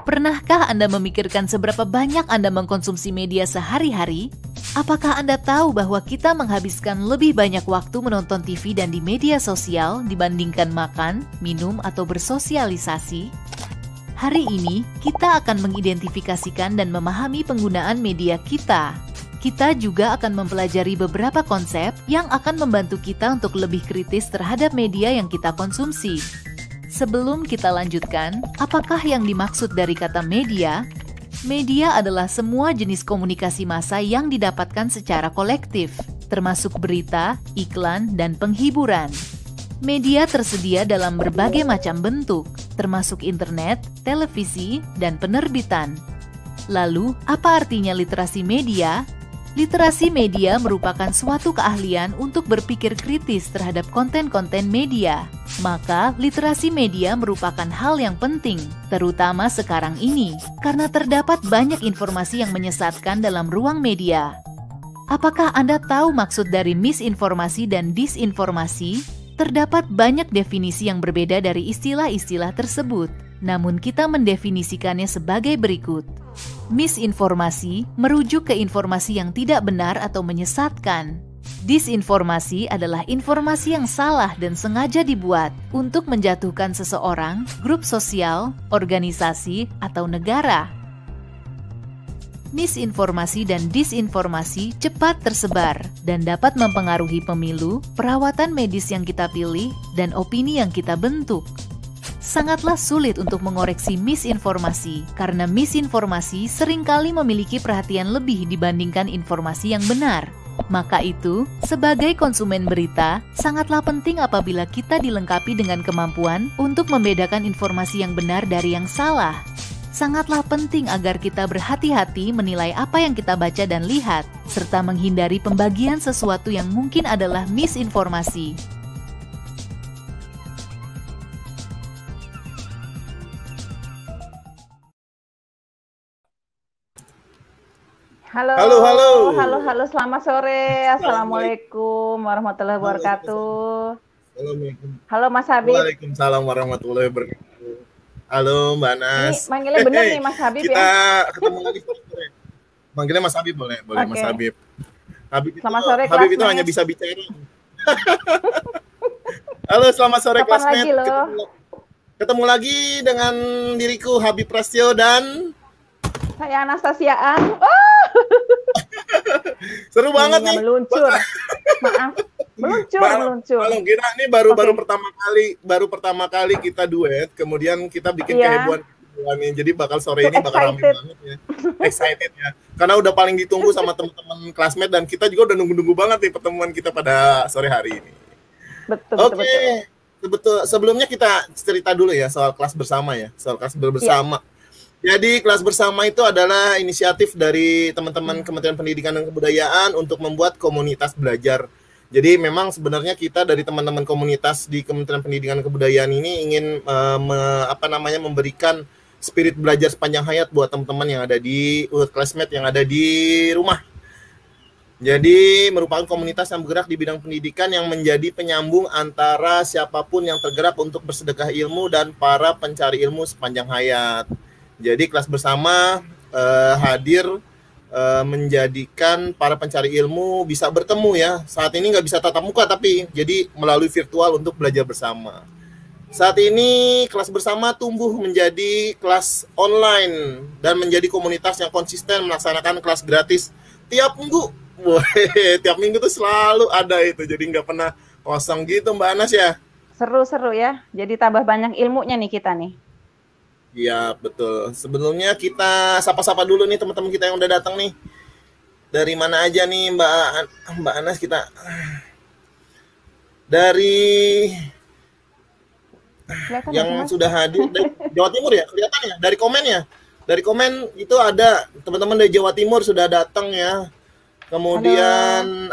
Pernahkah Anda memikirkan seberapa banyak Anda mengkonsumsi media sehari-hari? Apakah Anda tahu bahwa kita menghabiskan lebih banyak waktu menonton TV dan di media sosial dibandingkan makan, minum, atau bersosialisasi? Hari ini, kita akan mengidentifikasikan dan memahami penggunaan media kita. Kita juga akan mempelajari beberapa konsep yang akan membantu kita untuk lebih kritis terhadap media yang kita konsumsi. Sebelum kita lanjutkan, apakah yang dimaksud dari kata media? Media adalah semua jenis komunikasi massa yang didapatkan secara kolektif, termasuk berita, iklan, dan penghiburan. Media tersedia dalam berbagai macam bentuk, termasuk internet, televisi, dan penerbitan. Lalu, apa artinya literasi media? Literasi media merupakan suatu keahlian untuk berpikir kritis terhadap konten-konten media. Maka, literasi media merupakan hal yang penting, terutama sekarang ini, karena terdapat banyak informasi yang menyesatkan dalam ruang media. Apakah Anda tahu maksud dari misinformasi dan disinformasi? Terdapat banyak definisi yang berbeda dari istilah-istilah tersebut, namun kita mendefinisikannya sebagai berikut. Misinformasi merujuk ke informasi yang tidak benar atau menyesatkan. Disinformasi adalah informasi yang salah dan sengaja dibuat untuk menjatuhkan seseorang, grup sosial, organisasi, atau negara. Misinformasi dan disinformasi cepat tersebar dan dapat mempengaruhi pemilu, perawatan medis yang kita pilih, dan opini yang kita bentuk. Sangatlah sulit untuk mengoreksi misinformasi, karena misinformasi seringkali memiliki perhatian lebih dibandingkan informasi yang benar. Maka itu, sebagai konsumen berita, sangatlah penting apabila kita dilengkapi dengan kemampuan untuk membedakan informasi yang benar dari yang salah. Sangatlah penting agar kita berhati-hati menilai apa yang kita baca dan lihat, serta menghindari pembagian sesuatu yang mungkin adalah misinformasi. Halo, Halo, halo. halo, selamat sore. Assalamualaikum warahmatullahi wabarakatuh. Assalamualaikum. Halo Mas Habib. Waalaikumsalam warahmatullahi wabarakatuh. Halo Mbak Nas. Ini manggilnya bener nih Mas Habib kita ya? ketemu lagi sore. Manggilnya Mas Habib boleh Oke. Mas Habib. Selamat sore, Habib itu classmate. hanya bisa bicara. Halo, selamat sore Kapan classmate. lagi lo? Ketemu lagi dengan diriku Habib Prasetyo dan Saya Anastasiaan. seru banget nih. Meluncur. Maaf. Meluncur. Kalau kira ini baru pertama kali kita duet, kemudian kita bikin kehebohan nih. Jadi bakal sore ini bakal ramai banget ya. Excited ya. Karena udah paling ditunggu sama teman-teman classmate dan kita juga udah nunggu-nunggu banget nih pertemuan kita pada sore hari ini. Betul. Betul. Sebelumnya kita cerita dulu ya soal kelas bersama ya, soal kelas bersama. Jadi kelas bersama itu adalah inisiatif dari teman-teman Kementerian Pendidikan dan Kebudayaan untuk membuat komunitas belajar. Jadi memang sebenarnya kita dari teman-teman komunitas di Kementerian Pendidikan dan Kebudayaan ini ingin memberikan spirit belajar sepanjang hayat buat teman-teman yang ada di classmate yang ada di rumah. Jadi merupakan komunitas yang bergerak di bidang pendidikan yang menjadi penyambung antara siapapun yang tergerak untuk bersedekah ilmu dan para pencari ilmu sepanjang hayat. Jadi kelas bersama hadir menjadikan para pencari ilmu bisa bertemu ya. Saat ini nggak bisa tatap muka tapi jadi melalui virtual untuk belajar bersama. Saat ini kelas bersama tumbuh menjadi kelas online dan menjadi komunitas yang konsisten melaksanakan kelas gratis tiap minggu. Tiap minggu tuh selalu ada itu, jadi nggak pernah kosong gitu Mbak Anas ya. Seru ya. Jadi tambah banyak ilmunya nih kita nih. Iya betul. Sebelumnya kita sapa-sapa dulu nih teman-teman kita yang udah datang nih. Dari mana aja nih Mbak Anas kita? Dari Kelihatan yang Mas? sudah hadir dari Jawa Timur ya, kelihatan ya dari komen ya. Dari komen itu ada teman-teman dari Jawa Timur sudah datang ya. Kemudian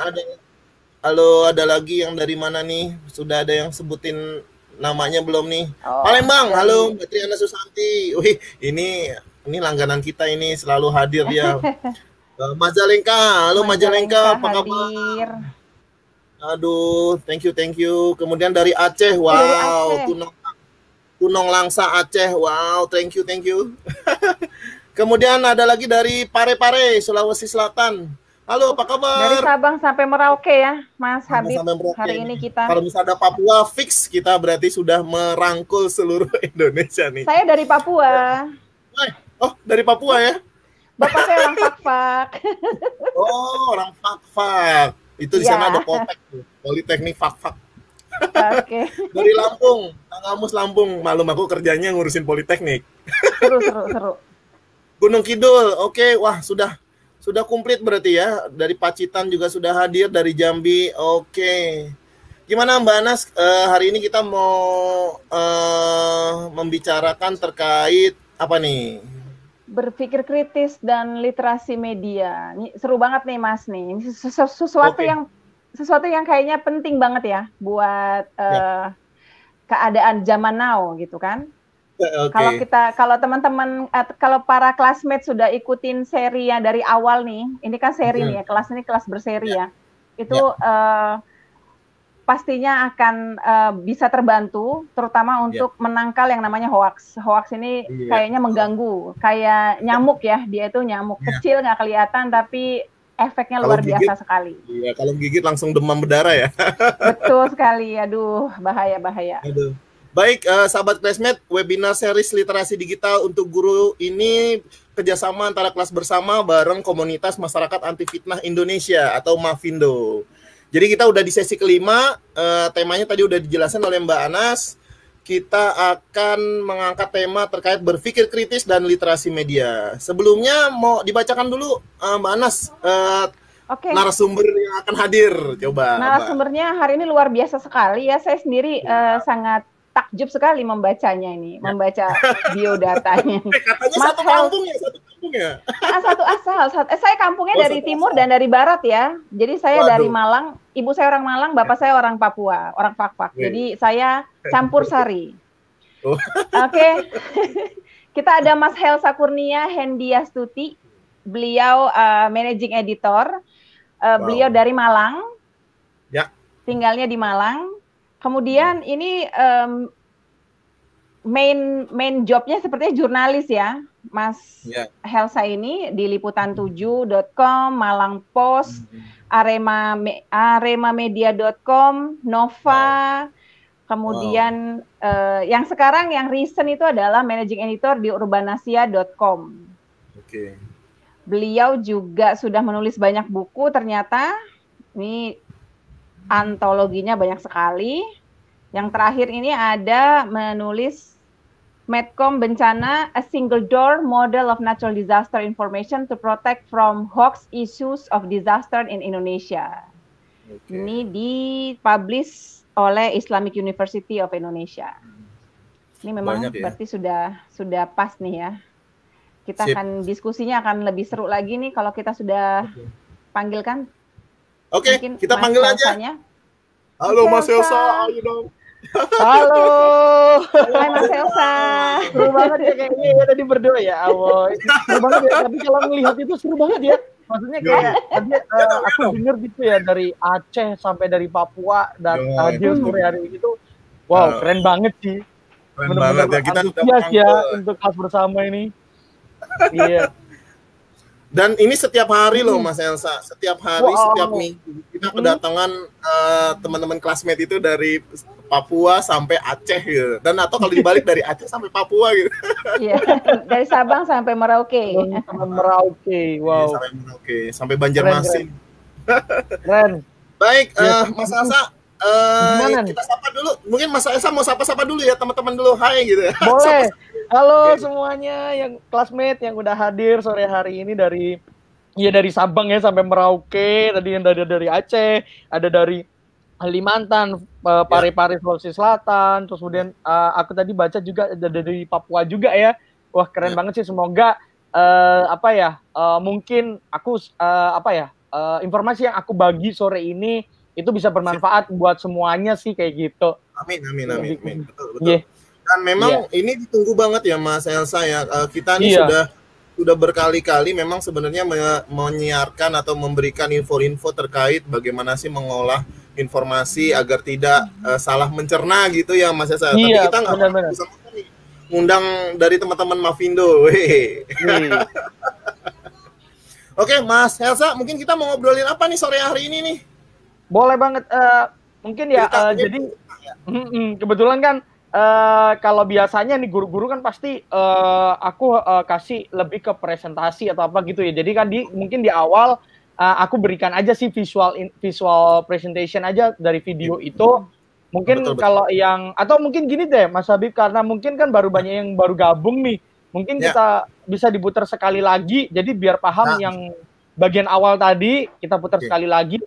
ada lagi yang dari mana nih? Sudah ada yang sebutin namanya belum nih? Palembang. Halo Mbak Triana Susanti. Wih, ini langganan kita ini selalu hadir ya. Majalengka. Halo Majalengka, apa kabar? Aduh, thank you. Kemudian dari Aceh. Wow, Gunung Langsa Aceh. Wow, thank you. Kemudian ada lagi dari Parepare, Sulawesi Selatan. Halo, apa kabar? Dari Sabang sampai Merauke ya, Mas Habib. Hari ini kita. Kalau misalnya ada Papua, fix kita berarti sudah merangkul seluruh Indonesia nih. Saya dari Papua. Oh, dari Papua ya? Bapak saya orang Fak-Fak. Oh, orang Fak-Fak. Itu di sana ada Poltek, Politeknik Fak-Fak. Oke. Dari Lampung, Kang Amus Lampung. Malum aku kerjanya ngurusin Politeknik. Seru. Gunung Kidul, oke. Wah, sudah komplit berarti ya. Dari Pacitan juga sudah hadir, dari Jambi, oke. Gimana Mbak Anas, hari ini kita mau membicarakan terkait apa nih? Berpikir kritis dan literasi media. Ini seru banget nih Mas nih. Ini sesuatu yang kayaknya penting banget ya buat keadaan zaman now gitu kan. Kalau teman-teman, kalau para classmate sudah ikutin seri ya dari awal nih, ini kan seri nih ya, kelas ini kelas berseri ya, itu pastinya akan bisa terbantu, terutama untuk menangkal yang namanya hoax. Hoax ini kayaknya mengganggu, kayak nyamuk ya, dia itu nyamuk kecil nggak kelihatan tapi efeknya luar biasa sekali. Iya, kalau gigit langsung demam berdarah ya. Betul sekali, aduh bahaya. Aduh. Baik, sahabat classmate, webinar series literasi digital untuk guru ini kerjasama antara kelas bersama bareng komunitas masyarakat anti fitnah Indonesia atau Mafindo. Jadi kita udah di sesi kelima, temanya tadi udah dijelasin oleh Mbak Anas. Kita akan mengangkat tema terkait berpikir kritis dan literasi media. Sebelumnya mau dibacakan dulu Mbak Anas narasumber yang akan hadir. Coba. Narasumbernya hari ini luar biasa sekali ya. Saya sendiri sangat takjub sekali membacanya ini, membaca biodatanya. Katanya satu kampung ya? Satu asal. Saya kampungnya dari timur dan dari barat ya. Jadi saya dari Malang, ibu saya orang Malang, bapak saya orang Papua, orang Fak-Fak. Jadi saya campur sari. Oke. Kita ada Mas Helsa Kurnia Hendiastuti, beliau managing editor, beliau dari Malang, tinggalnya di Malang. Kemudian ini main jobnya sepertinya jurnalis ya, Mas Helsa ini di liputan7.com, Malang Post, aremamedia.com, Nova, kemudian yang sekarang yang recent itu adalah managing editor di urbanasia.com. Beliau juga sudah menulis banyak buku ternyata, ini antologinya banyak sekali. Yang terakhir ini ada menulis Medcom Bencana, A Single Door Model of Natural Disaster Information to Protect from Hoax Issues of Disaster in Indonesia. Ini dipublish oleh Islamic University of Indonesia. Ini memang berarti sudah pas nih ya. Kita akan diskusinya akan lebih seru lagi nih kalau kita sudah panggilkan. Oke, kita panggil aja. Halo Mas Helsa, ayo dong. Halo. Hai Mas Helsa. Seru banget ya kayaknya ya tadi berdua ya, Awoy. Seru banget ya, tapi kalau melihat itu seru banget ya. Maksudnya kayak tadi aku dengar gitu ya dari Aceh sampai dari Papua dan hadir sore hari itu. Wow, keren banget sih. Keren banget ya, kita ya untuk kelas bersama ini. Iya. Dan ini setiap hari loh Mas Helsa, setiap hari, setiap minggu kita kedatangan teman-teman classmate itu dari Papua sampai Aceh gitu. Dan atau kalau dibalik dari Aceh sampai Papua gitu. Iya, dari Sabang sampai Merauke. Merauke, wow. Sampai Merauke, sampai Banjarmasin. Keren. Baik, Mas Helsa, kita sapa dulu. Mungkin Mas Helsa mau sapa-sapa dulu ya teman-teman dulu. Hai gitu. Boleh. Halo semuanya yang classmate yang udah hadir sore hari ini dari Sabang ya sampai Merauke, tadi yang dari Aceh, ada dari Kalimantan, Parepare Sulawesi Selatan, terus kemudian aku tadi baca juga ada dari Papua juga ya. Wah, keren banget sih, semoga mungkin aku informasi yang aku bagi sore ini itu bisa bermanfaat buat semuanya sih kayak gitu. Amin. Betul. Dan memang ini ditunggu banget ya Mas Helsa ya. Kita ini sudah berkali-kali memang sebenarnya menyiarkan atau memberikan info-info terkait bagaimana sih mengolah informasi agar tidak salah mencerna gitu ya Mas Esa. Tapi Iya, kita nggak benar-benar. bisa ngundang dari teman-teman Mavindo. Oke, Mas Helsa, mungkin kita mau ngobrolin apa nih sore hari ini nih? Boleh banget. Mungkin ya, jadi kebetulan kan kalau biasanya nih guru-guru kan pasti aku kasih lebih ke presentasi atau apa gitu ya. Jadi kan mungkin di awal aku berikan aja sih visual presentation aja dari video itu. Mungkin betul. Kalau yang atau mungkin gini deh Mas Habib, karena mungkin kan banyak yang baru gabung nih. Mungkin kita bisa diputar sekali lagi, jadi biar paham yang bagian awal tadi kita putar sekali lagi.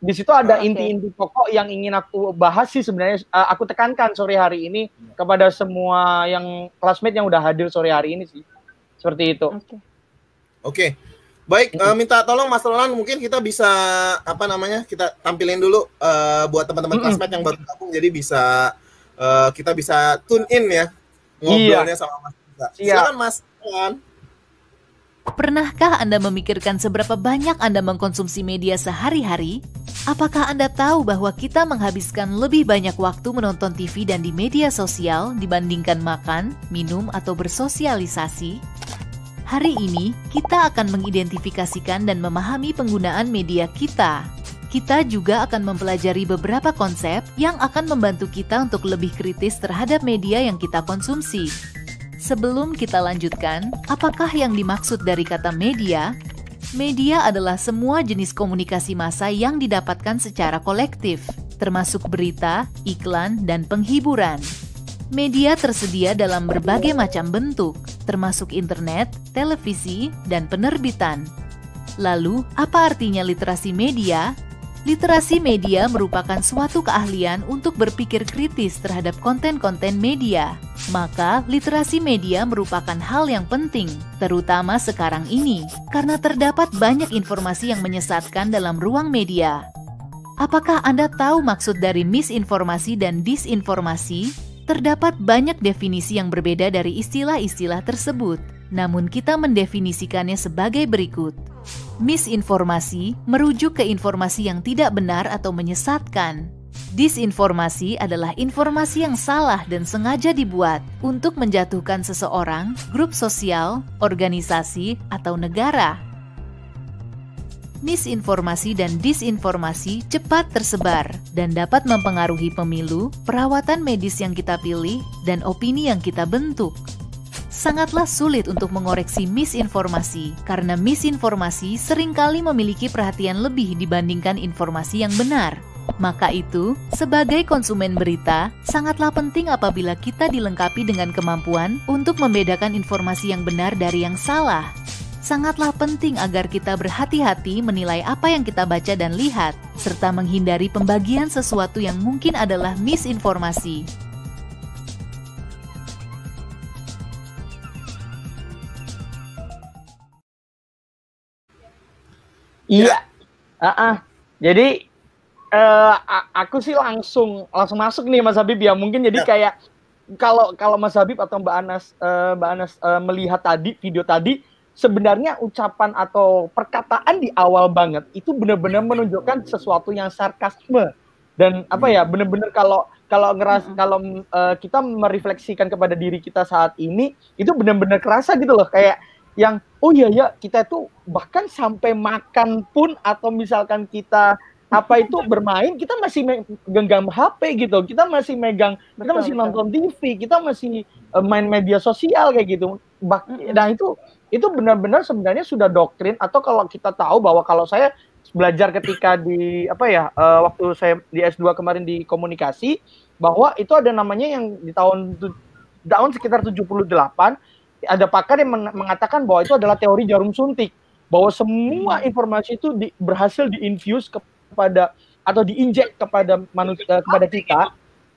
Di situ ada inti-inti pokok yang ingin aku bahas sih sebenarnya, aku tekankan sore hari ini kepada semua yang classmate yang udah hadir sore hari ini sih. Seperti itu. Oke. Baik, minta tolong Mas Roland, mungkin kita bisa kita tampilin dulu buat teman-teman classmate yang baru gabung, jadi bisa kita bisa tune in ya ngobrolnya sama Mas. Silakan Mas Roland. Pernahkah Anda memikirkan seberapa banyak Anda mengkonsumsi media sehari-hari? Apakah Anda tahu bahwa kita menghabiskan lebih banyak waktu menonton TV dan di media sosial dibandingkan makan, minum, atau bersosialisasi? Hari ini, kita akan mengidentifikasikan dan memahami penggunaan media kita. Kita juga akan mempelajari beberapa konsep yang akan membantu kita untuk lebih kritis terhadap media yang kita konsumsi. Sebelum kita lanjutkan, apakah yang dimaksud dari kata media? Media adalah semua jenis komunikasi massa yang didapatkan secara kolektif, termasuk berita, iklan, dan penghiburan. Media tersedia dalam berbagai macam bentuk, termasuk internet, televisi, dan penerbitan. Lalu, apa artinya literasi media? Literasi media merupakan suatu keahlian untuk berpikir kritis terhadap konten-konten media. Maka, literasi media merupakan hal yang penting, terutama sekarang ini, karena terdapat banyak informasi yang menyesatkan dalam ruang media. Apakah Anda tahu maksud dari misinformasi dan disinformasi? Terdapat banyak definisi yang berbeda dari istilah-istilah tersebut, namun kita mendefinisikannya sebagai berikut. Misinformasi merujuk ke informasi yang tidak benar atau menyesatkan. Disinformasi adalah informasi yang salah dan sengaja dibuat untuk menjatuhkan seseorang, grup sosial, organisasi, atau negara. Misinformasi dan disinformasi cepat tersebar dan dapat mempengaruhi pemilu, perawatan medis yang kita pilih, dan opini yang kita bentuk. Sangatlah sulit untuk mengoreksi misinformasi, karena misinformasi seringkali memiliki perhatian lebih dibandingkan informasi yang benar. Maka itu, sebagai konsumen berita, sangatlah penting apabila kita dilengkapi dengan kemampuan untuk membedakan informasi yang benar dari yang salah. Sangatlah penting agar kita berhati-hati menilai apa yang kita baca dan lihat, serta menghindari pembagian sesuatu yang mungkin adalah misinformasi. Iya. Jadi aku sih langsung masuk nih Mas Habib ya. Mungkin jadi kayak kalau Mas Habib atau Mbak Anas melihat tadi video tadi, sebenarnya ucapan atau perkataan di awal banget itu benar-benar menunjukkan sesuatu yang sarkasme dan benar-benar kalau kita merefleksikan kepada diri kita saat ini itu benar-benar kerasa gitu loh, kayak yang kita tuh bahkan sampai makan pun atau misalkan kita bermain, kita masih genggam HP gitu, kita masih kita masih nonton TV, kita masih main media sosial kayak gitu. Nah itu benar-benar sebenarnya sudah doktrin, atau kalau kita tahu bahwa kalau saya belajar ketika di waktu saya di S2 kemarin di komunikasi, bahwa itu ada namanya yang di tahun sekitar 78 ada pakar yang mengatakan bahwa itu adalah teori jarum suntik, bahwa semua informasi itu berhasil diinfuse kepada atau diinjek kepada manusia, kepada kita.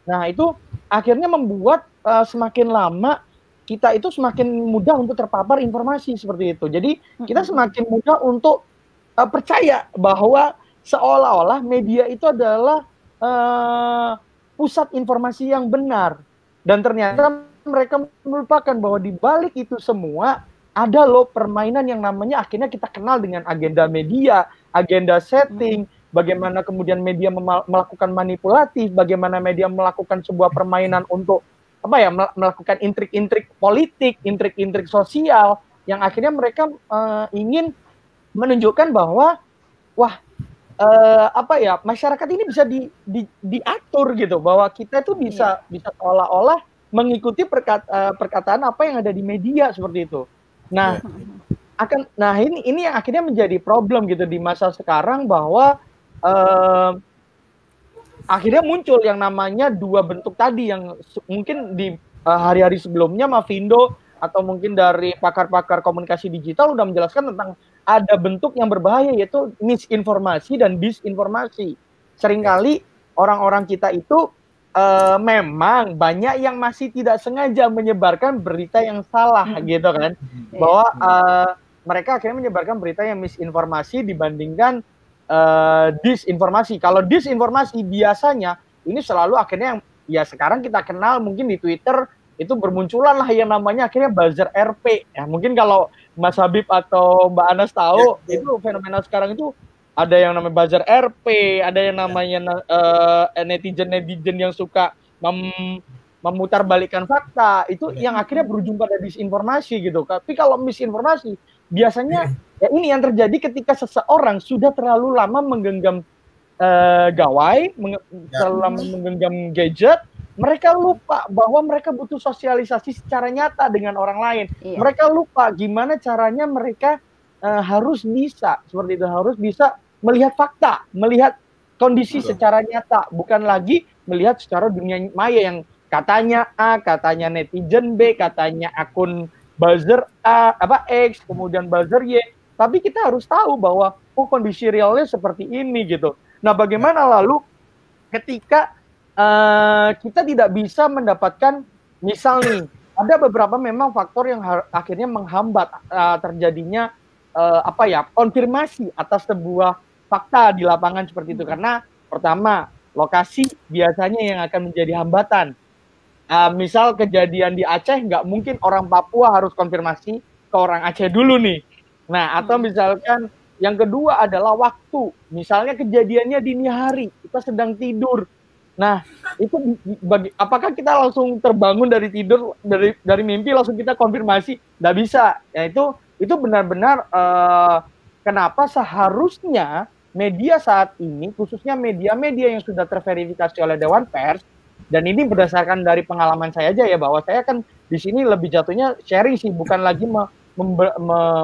Nah itu akhirnya membuat semakin lama kita itu semakin mudah untuk terpapar informasi seperti itu. Jadi kita semakin mudah untuk percaya bahwa seolah-olah media itu adalah pusat informasi yang benar. Dan ternyata mereka melupakan bahwa di balik itu semua ada loh permainan yang namanya akhirnya kita kenal dengan agenda media, agenda setting, bagaimana kemudian media melakukan manipulatif, bagaimana media melakukan sebuah permainan untuk melakukan intrik-intrik politik, intrik-intrik sosial yang akhirnya mereka ingin menunjukkan bahwa masyarakat ini bisa diatur gitu, bahwa kita itu bisa seolah-olah mengikuti perkataan apa yang ada di media seperti itu. Nah, ini yang akhirnya menjadi problem gitu di masa sekarang, bahwa akhirnya muncul yang namanya dua bentuk tadi yang mungkin di hari-hari sebelumnya Mavindo atau mungkin dari pakar-pakar komunikasi digital udah menjelaskan tentang ada bentuk yang berbahaya, yaitu misinformasi dan disinformasi. Seringkali orang-orang kita itu memang banyak yang masih tidak sengaja menyebarkan berita yang salah gitu kan, bahwa mereka akhirnya menyebarkan berita yang misinformasi dibandingkan disinformasi. Kalau disinformasi biasanya ini selalu akhirnya yang ya sekarang kita kenal mungkin di Twitter itu bermunculan lah yang namanya akhirnya buzzer RP. Ya mungkin kalau Mas Habib atau Mbak Anas tahu itu fenomena sekarang itu ada yang namanya buzzer RP, ada yang namanya netizen yang suka memutarbalikkan fakta, itu yang akhirnya berujung pada disinformasi gitu. Tapi kalau misinformasi biasanya ya ini yang terjadi ketika seseorang sudah terlalu lama menggenggam gawai, terlalu lama menggenggam gadget, mereka lupa bahwa mereka butuh sosialisasi secara nyata dengan orang lain. Mereka lupa gimana caranya mereka harus bisa seperti itu, harus bisa melihat fakta, melihat kondisi secara nyata, bukan lagi melihat secara dunia maya yang katanya A, katanya netizen B, katanya akun buzzer X, kemudian buzzer Y. Tapi kita harus tahu bahwa kondisi realnya seperti ini gitu. Nah, bagaimana lalu ketika kita tidak bisa mendapatkan, misal nih, ada beberapa memang faktor yang akhirnya menghambat terjadinya konfirmasi atas sebuah fakta di lapangan seperti itu. Karena pertama, lokasi biasanya yang akan menjadi hambatan. Misal kejadian di Aceh, nggak mungkin orang Papua harus konfirmasi ke orang Aceh dulu nih. Nah, atau misalkan yang kedua adalah waktu. Misalnya kejadiannya dini hari, kita sedang tidur. Nah, itu apakah kita langsung terbangun dari tidur, dari mimpi langsung kita konfirmasi? Nggak bisa. Ya itu benar-benar kenapa seharusnya media saat ini, khususnya media-media yang sudah terverifikasi oleh Dewan Pers, dan ini berdasarkan dari pengalaman saya aja ya, bahwa saya kan di sini lebih jatuhnya sharing sih, bukan lagi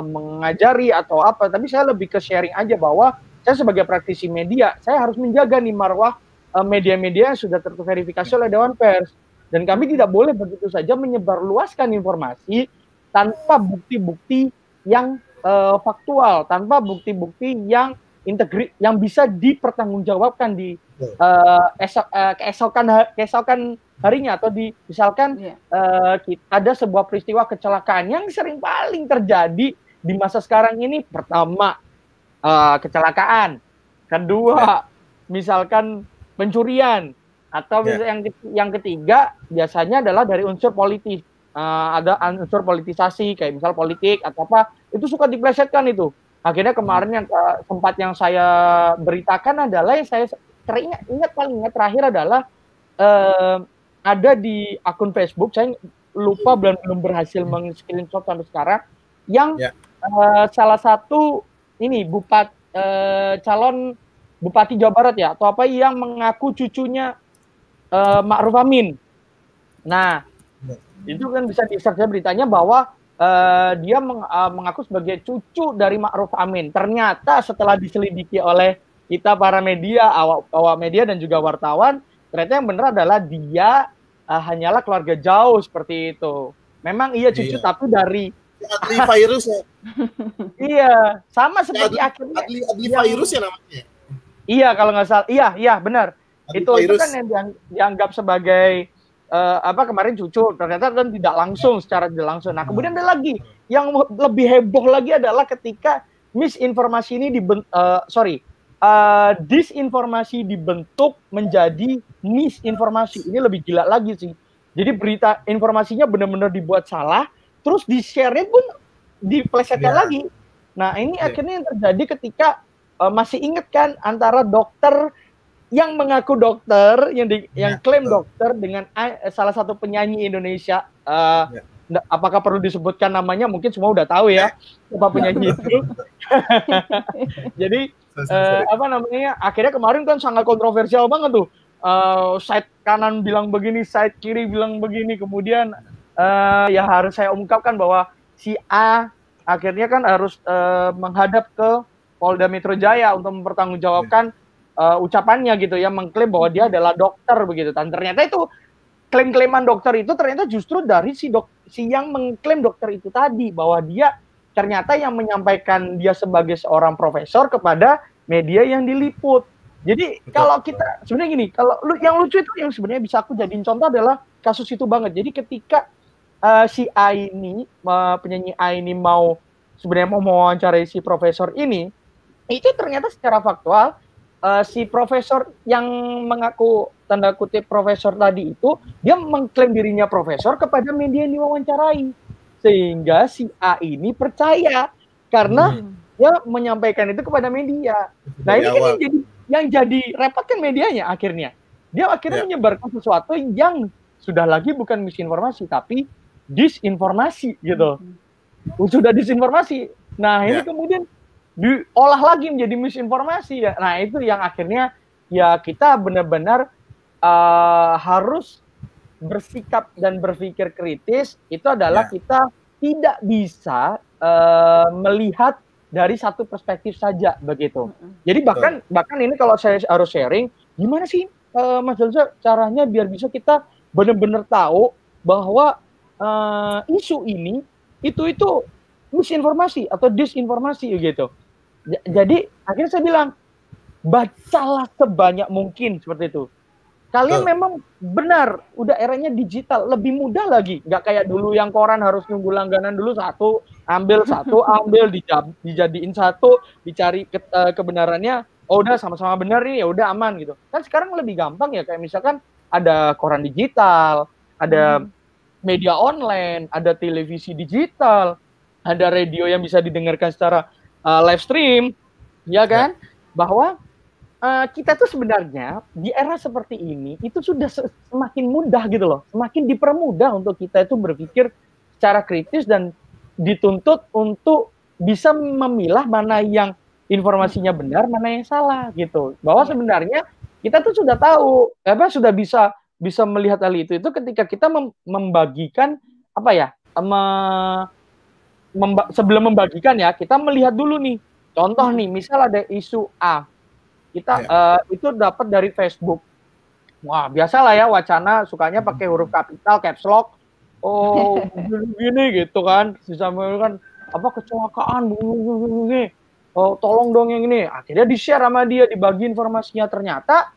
mengajari atau apa, tapi saya lebih ke sharing aja bahwa saya sebagai praktisi media, saya harus menjaga nih marwah media-media yang sudah terverifikasi oleh Dewan Pers, dan kami tidak boleh begitu saja menyebarluaskan informasi tanpa bukti-bukti yang faktual, tanpa bukti-bukti yang yang bisa dipertanggungjawabkan di keesokan harinya, atau misalkan ada sebuah peristiwa kecelakaan yang sering paling terjadi di masa sekarang ini. Pertama, kecelakaan. Kedua, misalkan pencurian. Atau yang ketiga biasanya adalah dari unsur politis. Ada unsur politisasi kayak misal politik atau apa, itu suka diplesetkan itu. Akhirnya kemarin yang sempat yang saya beritakan adalah yang saya paling ingat terakhir adalah ada di akun Facebook, saya lupa belum berhasil meng-screenshot sampai sekarang, yang salah satu ini calon Bupati Jawa Barat ya atau apa yang mengaku cucunya Ma'ruf Amin. Nah, itu kan bisa di-search beritanya bahwa dia mengaku sebagai cucu dari Ma'ruf Amin. Ternyata setelah diselidiki oleh kita para media, awak media dan juga wartawan, ternyata yang benar adalah dia hanyalah keluarga jauh seperti itu. Memang iya cucu, tapi dari Adli virus ya. Iya, sama seperti akhirnya Adli virus ya namanya. Iya, kalau nggak salah. Iya, benar. Itu kan yang dianggap sebagai kemarin cucu, ternyata kan tidak langsung, secara tidak langsung. Nah, kemudian ada lagi yang lebih heboh lagi adalah ketika misinformasi ini disinformasi dibentuk menjadi misinformasi. Ini lebih gila lagi sih. Jadi berita informasinya benar-benar dibuat salah, terus di-share-nya pun diplesetkan lagi. Nah, ini akhirnya yang terjadi ketika masih inget kan antara dokter yang mengaku dokter, yang klaim dokter dengan salah satu penyanyi Indonesia. Apakah perlu disebutkan namanya? Mungkin semua udah tahu ya siapa penyanyi itu. Jadi apa namanya? Akhirnya kemarin kan sangat kontroversial banget tuh. Side kanan bilang begini, side kiri bilang begini. Kemudian ya harus saya ungkapkan bahwa si A akhirnya kan harus menghadap ke Polda Metro Jaya untuk mempertanggungjawabkan ucapannya gitu ya, mengklaim bahwa dia adalah dokter begitu. Dan ternyata itu klaim-klaiman dokter itu ternyata justru dari si yang mengklaim dokter itu tadi, bahwa dia ternyata yang menyampaikan dia sebagai seorang profesor kepada media yang diliput. Jadi kalau kita sebenarnya gini, kalau yang lucu itu yang sebenarnya bisa aku jadiin contoh adalah kasus itu banget. Jadi ketika si A ini, penyanyi A ini sebenarnya mau mewawancarai si profesor ini, itu ternyata secara faktual si profesor yang mengaku tanda kutip profesor tadi itu, dia mengklaim dirinya profesor kepada media yang diwawancarai. Sehingga si A ini percaya karena dia menyampaikan itu kepada media. Nah ini kan yang jadi repot kan medianya akhirnya. Dia akhirnya menyebarkan sesuatu yang sudah lagi bukan misinformasi, tapi disinformasi gitu. Sudah disinformasi. Nah ini kemudian diolah lagi menjadi misinformasi ya. Nah itu yang akhirnya ya kita benar-benar harus bersikap dan berpikir kritis. Itu adalah kita tidak bisa melihat dari satu perspektif saja begitu. Jadi bahkan ini kalau saya harus sharing, gimana sih Mas Elza caranya biar bisa kita benar-benar tahu bahwa isu ini itu misinformasi atau disinformasi gitu. Jadi akhirnya saya bilang, bacalah sebanyak mungkin seperti itu. Kalian memang benar, udah eranya digital, lebih mudah lagi. Nggak kayak dulu yang koran harus nunggu langganan dulu ambil, dijadiin satu, dicari kebenarannya, oh udah sama-sama benar nih, ya udah aman gitu. Kan sekarang lebih gampang ya, kayak misalkan ada koran digital, ada media online, ada televisi digital, ada radio yang bisa didengarkan secara live stream, ya kan? Bahwa kita tuh sebenarnya di era seperti ini itu sudah semakin mudah gitu loh, semakin dipermudah untuk kita itu berpikir secara kritis dan dituntut untuk bisa memilah mana yang informasinya benar, mana yang salah gitu. Bahwa sebenarnya kita tuh sudah tahu, sudah bisa melihat hal itu ketika kita membagikan sebelum membagikan ya, kita melihat dulu nih. Contoh nih, misal ada isu A, kita itu dapat dari Facebook. Wah, biasalah ya wacana sukanya pakai huruf kapital, caps lock. Oh, gini gitu kan. Bisa kan kecelakaan begini. Oh, tolong dong yang ini. Akhirnya di-share sama dia, dibagi informasinya. Ternyata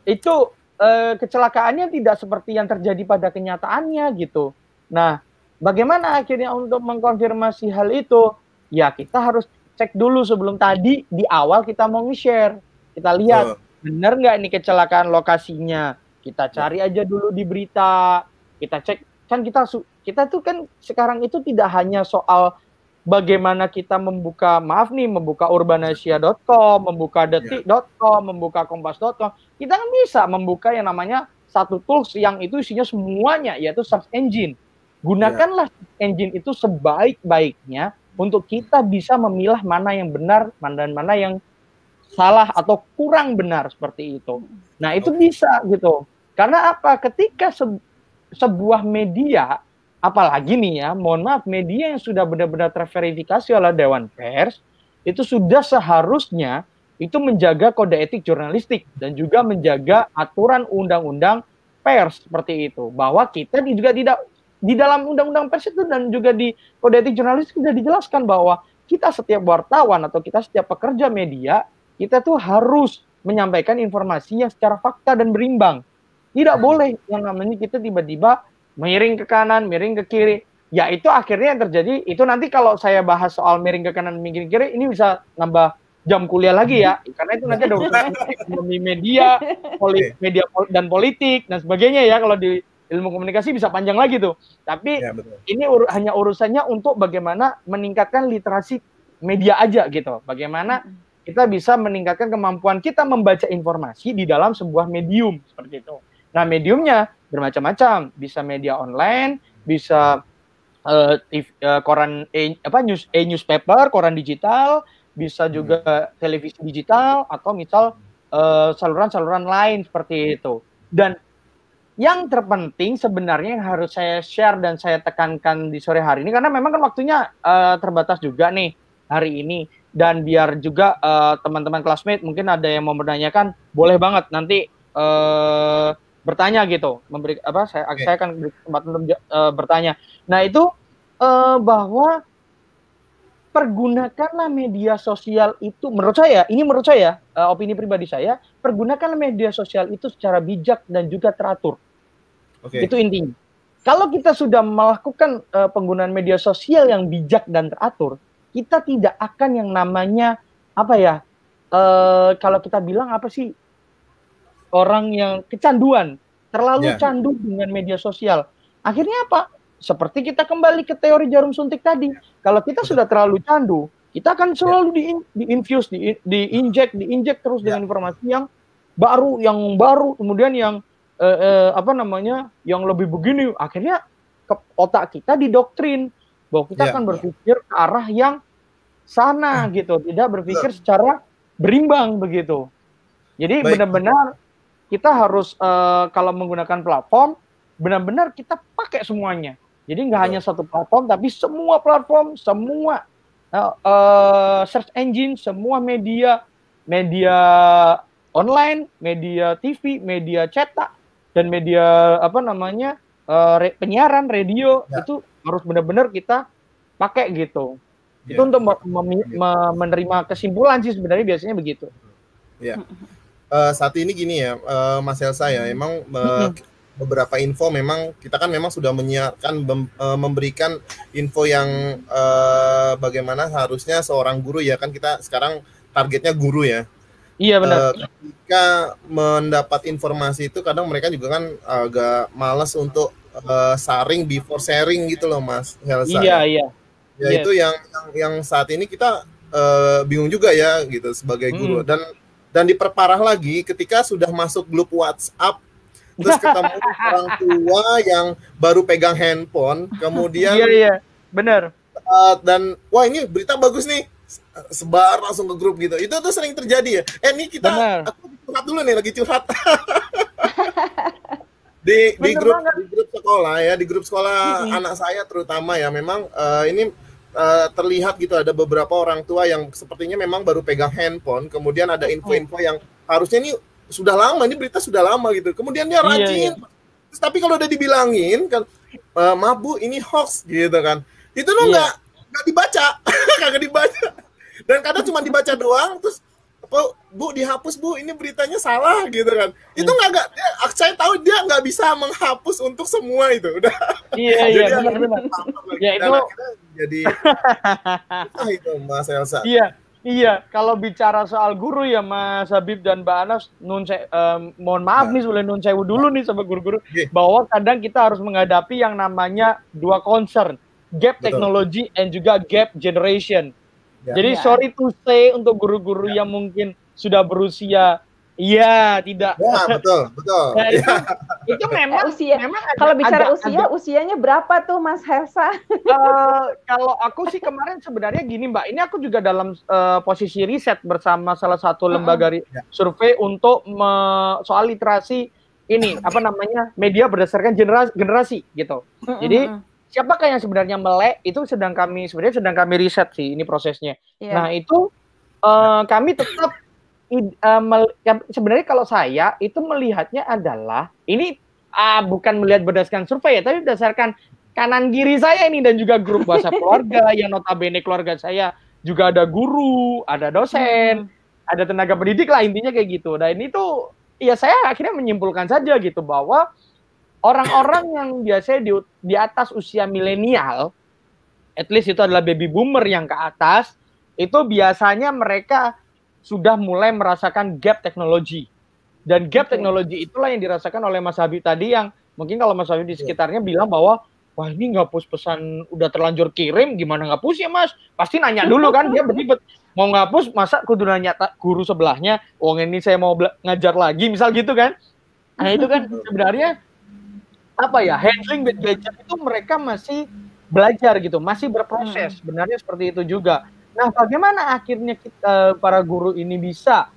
itu kecelakaannya tidak seperti yang terjadi pada kenyataannya gitu. Nah, bagaimana akhirnya untuk mengkonfirmasi hal itu? Ya, kita harus cek dulu sebelum tadi di awal kita mau nge-share. Kita lihat benar nggak ini kecelakaan lokasinya. Kita cari aja dulu di berita. Kita cek, kan kita tuh kan sekarang itu tidak hanya soal bagaimana kita membuka urbanasia.com, membuka detik.com, membuka kompas.com. Kita kan bisa membuka yang namanya satu tools yang itu isinya semuanya, yaitu search engine. Gunakanlah engine itu sebaik-baiknya untuk kita bisa memilah mana yang benar dan mana yang salah atau kurang benar seperti itu. Nah, itu bisa gitu. Karena apa? Ketika sebuah media, apalagi nih ya, mohon maaf, media yang sudah benar-benar terverifikasi oleh Dewan Pers, itu sudah seharusnya itu menjaga kode etik jurnalistik dan juga menjaga aturan undang-undang pers seperti itu. Bahwa kita juga tidak di dalam undang-undang pers itu dan juga di kode etik jurnalistik sudah dijelaskan bahwa kita setiap wartawan atau kita setiap pekerja media, kita tuh harus menyampaikan informasi yang secara fakta dan berimbang. Tidak boleh yang namanya kita tiba-tiba miring ke kanan, miring ke kiri. Ya itu akhirnya yang terjadi, itu nanti kalau saya bahas soal miring ke kanan, miring ke kiri, ini bisa nambah jam kuliah lagi ya. Karena itu nanti ada urusan ekonomi media, media dan politik, dan sebagainya ya. Kalau di ilmu komunikasi bisa panjang lagi tuh. Tapi ini hanya urusannya untuk bagaimana meningkatkan literasi media aja gitu. Bagaimana kita bisa meningkatkan kemampuan kita membaca informasi di dalam sebuah medium seperti itu. Nah, mediumnya bermacam-macam, bisa media online, bisa koran newspaper, koran digital, bisa juga televisi digital atau misal saluran-saluran lain seperti itu. Dan yang terpenting sebenarnya yang harus saya share dan saya tekankan di sore hari ini, karena memang kan waktunya terbatas juga nih hari ini, dan biar juga teman-teman classmate mungkin ada yang mau menanyakan, boleh banget nanti bertanya gitu, saya akan beri kesempatan untuk bertanya. Nah itu bahwa pergunakanlah media sosial itu, menurut saya opini pribadi saya, pergunakanlah media sosial itu secara bijak dan juga teratur. Itu intinya. Kalau kita sudah melakukan penggunaan media sosial yang bijak dan teratur, kita tidak akan yang namanya kalau kita bilang orang yang kecanduan, terlalu candu dengan media sosial. Akhirnya apa? Seperti kita kembali ke teori jarum suntik tadi. Kalau kita sudah terlalu candu, kita akan selalu diinfuse, diinjek terus dengan informasi yang baru, kemudian yang yang lebih begini. Akhirnya otak kita didoktrin bahwa kita akan berpikir ke arah yang sana gitu, tidak berpikir secara berimbang begitu. Jadi benar-benar kita harus kalau menggunakan platform, benar-benar kita pakai semuanya. Jadi nggak hanya satu platform, tapi semua platform, semua search engine, semua media online, media TV, media cetak, dan media penyiaran radio itu harus benar-benar kita pakai gitu. Itu untuk menerima kesimpulan sih sebenarnya biasanya begitu. Saat ini gini ya, Mas Elsa ya, emang beberapa info memang kita kan memang sudah menyiarkan memberikan info yang bagaimana harusnya seorang guru ya, kan kita sekarang targetnya guru ya. Iya benar. Ketika mendapat informasi itu kadang mereka juga kan agak malas untuk saring before sharing gitu loh Mas Elsa. Iya. Ya itu yang saat ini kita bingung juga ya gitu sebagai guru, dan diperparah lagi ketika sudah masuk grup WhatsApp, terus ketemu orang tua yang baru pegang handphone, kemudian benar. Dan wah ini berita bagus nih, sebar langsung ke grup gitu. Itu tuh sering terjadi ya. Ini aku curhat dulu nih, lagi curhat. di grup sekolah ya, di grup sekolah anak saya terutama ya, memang ini terlihat gitu ada beberapa orang tua yang sepertinya memang baru pegang handphone, kemudian ada info-info yang harusnya ini sudah lama, ini berita sudah lama gitu, kemudian dia rajin. Terus, tapi kalau udah dibilangin kan, maaf Bu ini hoax gitu kan, itu lo nggak dibaca. Kagak dibaca, dan kadang cuma dibaca doang, terus Bu dihapus Bu, ini beritanya salah gitu kan. Itu nggak, saya tahu dia nggak bisa menghapus untuk semua itu udah. Iya benar. Ya itu jadi itu Mas Elsa. Iya, kalau bicara soal guru ya Mas Habib dan Mbak Anas, mohon maaf nih, boleh nun sewu dulu nih sama guru-guru, bahwa kadang kita harus menghadapi yang namanya dua concern, gap teknologi and juga gap generation. Jadi sorry to say untuk guru-guru yang mungkin sudah berusia, tidak. Ya, betul. Nah, itu memang kalau bicara usianya berapa tuh Mas Helsa? Kalau aku sih kemarin sebenarnya gini Mbak, ini aku juga dalam posisi riset bersama salah satu lembaga survei untuk soal literasi ini media berdasarkan generasi gitu. Jadi siapakah yang sebenarnya melek itu sedang kami riset sih, ini prosesnya. Nah itu kami tetap sebenarnya kalau saya itu melihatnya adalah ini bukan melihat berdasarkan survei ya, tapi berdasarkan kanan kiri saya ini dan juga grup WhatsApp keluarga yang notabene keluarga saya juga ada guru, ada dosen, ada tenaga pendidik lah, intinya kayak gitu. Nah ini tuh ya saya akhirnya menyimpulkan saja gitu bahwa orang-orang yang biasanya di atas usia milenial, at least itu adalah baby boomer yang ke atas, itu biasanya mereka sudah mulai merasakan gap teknologi. Dan gap teknologi itulah yang dirasakan oleh Mas Habib tadi, yang mungkin kalau Mas Habib di sekitarnya bilang bahwa, wah ini ngapus pesan udah terlanjur kirim, gimana ngapus ya mas? Pasti nanya dulu kan, dia beribet. Mau ngapus, masa kudu nanya guru sebelahnya, ini saya mau ngajar lagi, misal gitu kan. Nah itu kan sebenarnya, apa ya, handling with gadget itu mereka masih belajar gitu, masih berproses, sebenarnya seperti itu juga. Nah bagaimana akhirnya kita, para guru ini bisa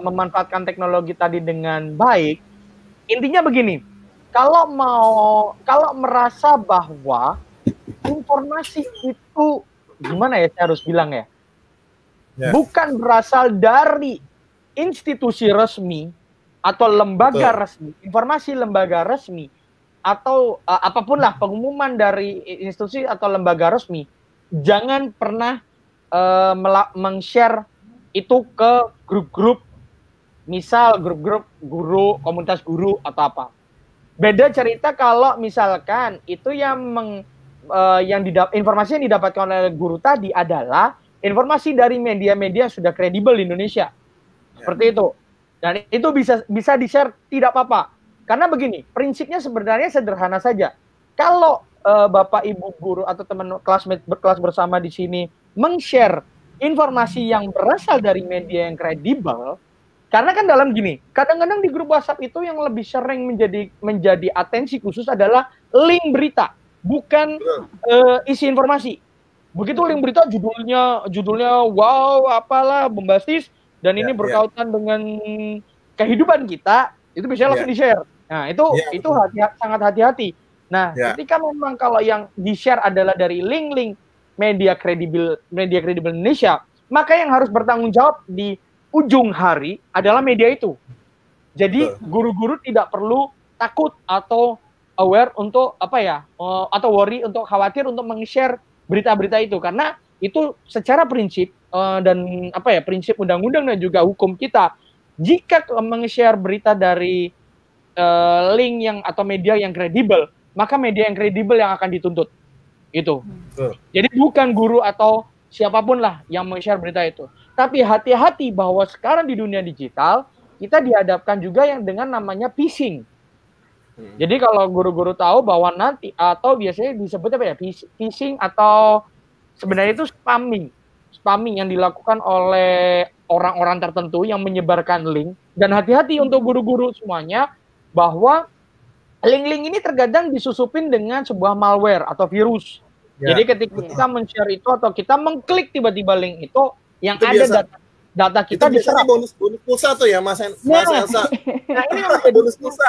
memanfaatkan teknologi tadi dengan baik? Intinya begini, kalau merasa bahwa informasi itu gimana ya saya harus bilang ya, bukan berasal dari institusi resmi atau lembaga resmi, informasi lembaga resmi atau apapun lah pengumuman dari institusi atau lembaga resmi, jangan pernah meng-share itu ke grup-grup, misal grup-grup guru, komunitas guru atau apa. Beda cerita kalau misalkan itu informasi yang didapatkan oleh guru tadi adalah informasi dari media-media sudah kredibel di Indonesia. Seperti itu. Dan itu bisa di-share, tidak apa-apa. Karena begini, prinsipnya sebenarnya sederhana saja. Kalau Bapak Ibu guru atau teman classmate berkelas bersama di sini meng-share informasi yang berasal dari media yang kredibel, karena kan dalam gini, kadang-kadang di grup WhatsApp itu yang lebih sering menjadi atensi khusus adalah link berita, bukan isi informasi. Begitu link berita judulnya wow apalah bombastis dan ini berkaitan dengan kehidupan kita, itu biasanya langsung di-share. Nah, itu sangat hati-hati. Nah, ketika memang kalau yang di-share adalah dari link-link media kredibel Indonesia, maka yang harus bertanggung jawab di ujung hari adalah media itu. Jadi guru-guru tidak perlu takut atau aware untuk atau worry untuk khawatir untuk meng-share berita-berita itu, karena itu secara prinsip dan prinsip undang-undang dan juga hukum kita, jika meng-share berita dari link yang atau media yang kredibel, maka media yang kredibel yang akan dituntut. Itu. Jadi bukan guru atau siapapun lah yang meng-share berita itu. Tapi hati-hati bahwa sekarang di dunia digital kita dihadapkan juga yang dengan namanya phishing. Jadi kalau guru-guru tahu bahwa nanti atau biasanya disebut phishing atau sebenarnya itu spamming yang dilakukan oleh orang-orang tertentu yang menyebarkan link. Dan hati-hati untuk guru-guru semuanya bahwa link-link ini terkadang disusupin dengan sebuah malware atau virus. Jadi ketika kita men-share itu atau kita mengklik tiba-tiba link itu, yang itu ada data kita diserap. Bonus pulsa tuh ya Mas Elsa. Nah ini yang menjadi bonus pulsa.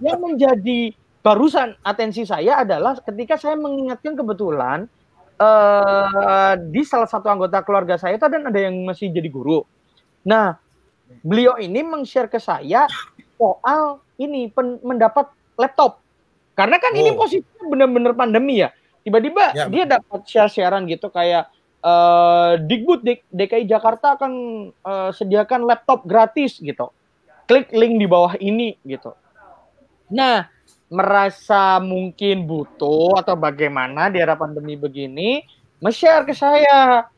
Yang menjadi barusan atensi saya adalah ketika saya mengingatkan kebetulan di salah satu anggota keluarga saya itu ada yang masih jadi guru. Nah beliau ini meng-share ke saya soal ini mendapat laptop. Karena kan ini posisinya benar-benar pandemi ya. Tiba-tiba dia dapat share-sharean gitu kayak Dikbud DKI Jakarta akan sediakan laptop gratis gitu. Klik link di bawah ini gitu. Nah, merasa mungkin butuh atau bagaimana di era pandemi begini, nge-share ke saya.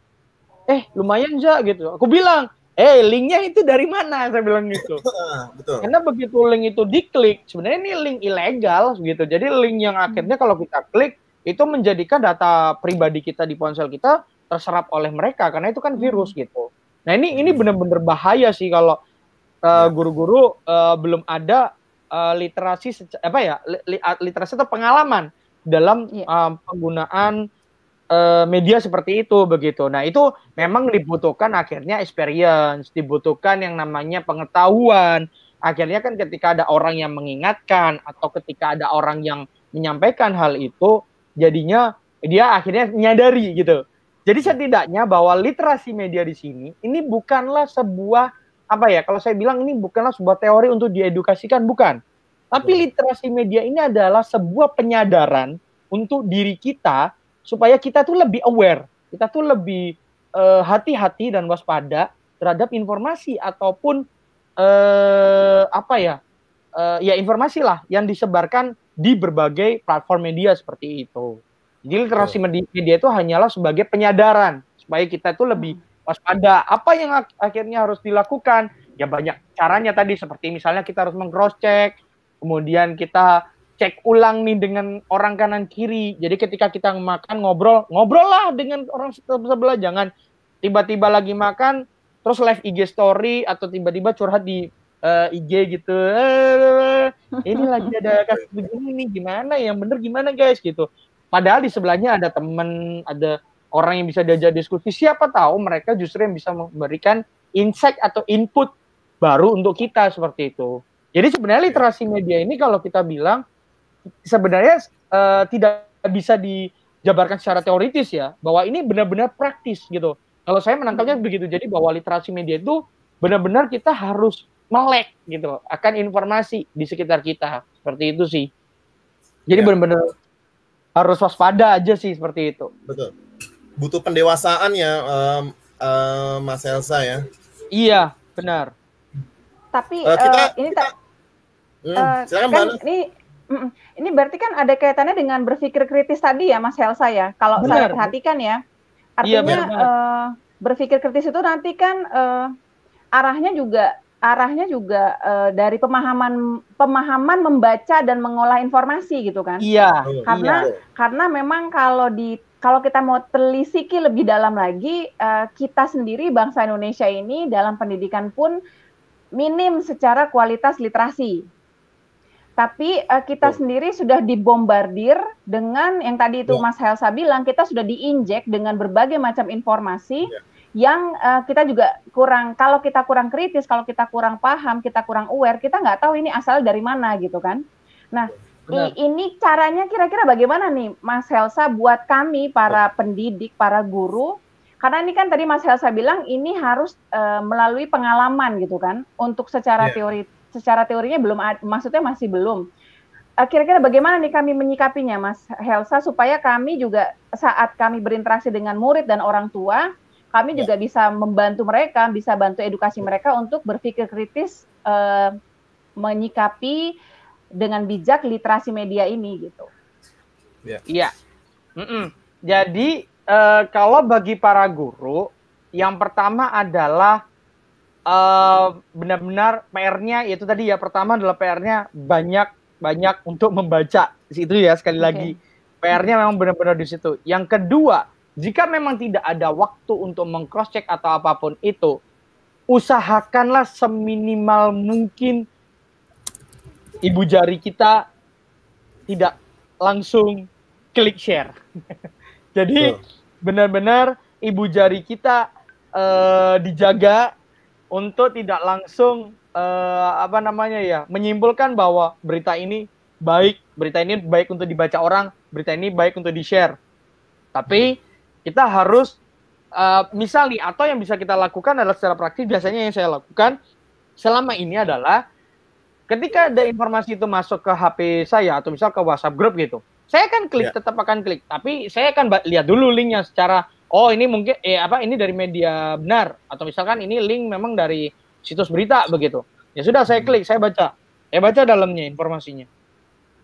Lumayan Ja gitu. Aku bilang, linknya itu dari mana? Saya bilang gitu. Betul. Karena begitu link itu diklik, sebenarnya ini link ilegal gitu. Jadi link yang akhirnya kalau kita klik itu menjadikan data pribadi kita di ponsel kita terserap oleh mereka karena itu kan virus gitu. Nah ini benar-benar bahaya sih kalau guru-guru belum ada literasi literasi atau pengalaman dalam penggunaan media seperti itu begitu. Nah itu memang dibutuhkan akhirnya experience, dibutuhkan yang namanya pengetahuan. Akhirnya kan ketika ada orang yang mengingatkan atau ketika ada orang yang menyampaikan hal itu, jadinya dia akhirnya menyadari gitu. Jadi setidaknya bahwa literasi media di sini ini bukanlah sebuah kalau saya bilang ini bukanlah sebuah teori untuk diedukasikan, bukan. Tapi literasi media ini adalah sebuah penyadaran untuk diri kita supaya kita tuh lebih aware, kita tuh lebih hati-hati dan waspada terhadap informasi ataupun informasi lah yang disebarkan di berbagai platform media seperti itu. Jadi literasi media itu hanyalah sebagai penyadaran supaya kita itu lebih waspada. Apa yang akhirnya harus dilakukan? Ya banyak caranya tadi, seperti misalnya kita harus meng-cross check, kemudian kita cek ulang nih dengan orang kanan kiri. Jadi ketika kita makan ngobrol lah dengan orang sebelah, jangan tiba-tiba lagi makan terus live IG story atau tiba-tiba curhat di IG gitu. Ini lagi ada kasus begini nih, gimana yang bener gimana guys gitu. Padahal di sebelahnya ada teman, ada orang yang bisa diajak diskusi. Siapa tahu mereka justru yang bisa memberikan insight atau input baru untuk kita seperti itu. Jadi sebenarnya literasi media ini kalau kita bilang sebenarnya tidak bisa dijabarkan secara teoritis ya, bahwa ini benar-benar praktis gitu. Kalau saya menangkapnya begitu, jadi bahwa literasi media itu benar-benar kita harus melek gitu akan informasi di sekitar kita, seperti itu sih. Jadi benar-benar harus waspada aja sih seperti itu. Betul. Butuh pendewasaan ya, Mas Elsa ya. Iya, benar. Tapi silakan, ini berarti kan ada kaitannya dengan berpikir kritis tadi ya, Mas Helsa ya. Kalau saya perhatikan ya, artinya berpikir kritis itu nanti kan arahnya juga dari pemahaman membaca dan mengolah informasi gitu kan. Iya. Karena memang kalau kita mau telisiki lebih dalam lagi, kita sendiri bangsa Indonesia ini dalam pendidikan pun minim secara kualitas literasi. Tapi kita sendiri sudah dibombardir dengan yang tadi itu Mas Helsa bilang, kita sudah diinjek dengan berbagai macam informasi yang kita juga kurang, kalau kita kurang kritis, kalau kita kurang paham, kita kurang aware, kita nggak tahu ini asal dari mana gitu kan. Nah, ini caranya kira-kira bagaimana nih Mas Helsa buat kami para pendidik, para guru, karena ini kan tadi Mas Helsa bilang ini harus melalui pengalaman gitu kan, untuk secara teorinya belum, maksudnya masih belum. Kira-kira bagaimana nih kami menyikapinya Mas Helsa, supaya kami juga saat kami berinteraksi dengan murid dan orang tua, kami juga bisa membantu mereka, bisa bantu edukasi mereka untuk berpikir kritis, menyikapi dengan bijak literasi media ini gitu. Iya. Jadi kalau bagi para guru, yang pertama adalah benar-benar PR-nya itu tadi ya, pertama adalah PR-nya banyak untuk membaca. Di situ ya sekali lagi. PR-nya memang benar-benar di situ. Yang kedua, jika memang tidak ada waktu untuk meng-cross-check atau apapun itu, usahakanlah seminimal mungkin ibu jari kita tidak langsung klik share. Jadi benar-benar ibu jari kita dijaga untuk tidak langsung menyimpulkan bahwa berita ini baik untuk dibaca orang, berita ini baik untuk di-share. Tapi kita harus misalnya, atau yang bisa kita lakukan adalah secara praktis, biasanya yang saya lakukan selama ini adalah ketika ada informasi itu masuk ke HP saya atau misal ke WhatsApp grup gitu, saya akan klik, tetap akan klik, tapi saya akan lihat dulu linknya secara, ini mungkin ini dari media benar, atau misalkan ini link memang dari situs berita begitu. Ya sudah, saya klik, saya baca dalamnya informasinya.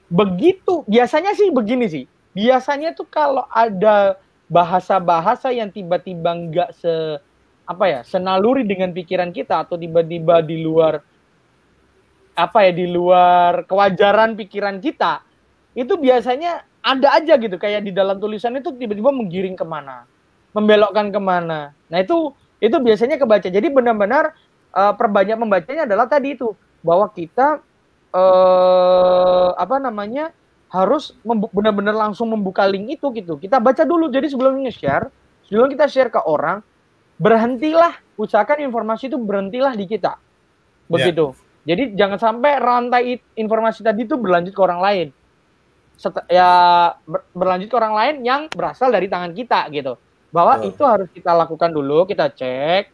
Begitu, biasanya sih begini sih. Biasanya tuh kalau ada bahasa-bahasa yang tiba-tiba nggak senaluri dengan pikiran kita, atau tiba-tiba di luar kewajaran pikiran kita, itu biasanya ada aja gitu, kayak di dalam tulisan itu tiba-tiba menggiring kemana, membelokkan kemana. Nah itu biasanya kebaca. Jadi benar-benar perbanyak membacanya adalah tadi itu, bahwa kita harus benar-benar langsung membuka link itu gitu. Kita baca dulu. Jadi sebelum kita share ke orang, berhentilah, usahakan informasi itu berhentilah di kita. Begitu. Jadi jangan sampai rantai informasi tadi itu berlanjut ke orang lain. Berlanjut ke orang lain yang berasal dari tangan kita gitu. Bahwa itu harus kita lakukan dulu, kita cek.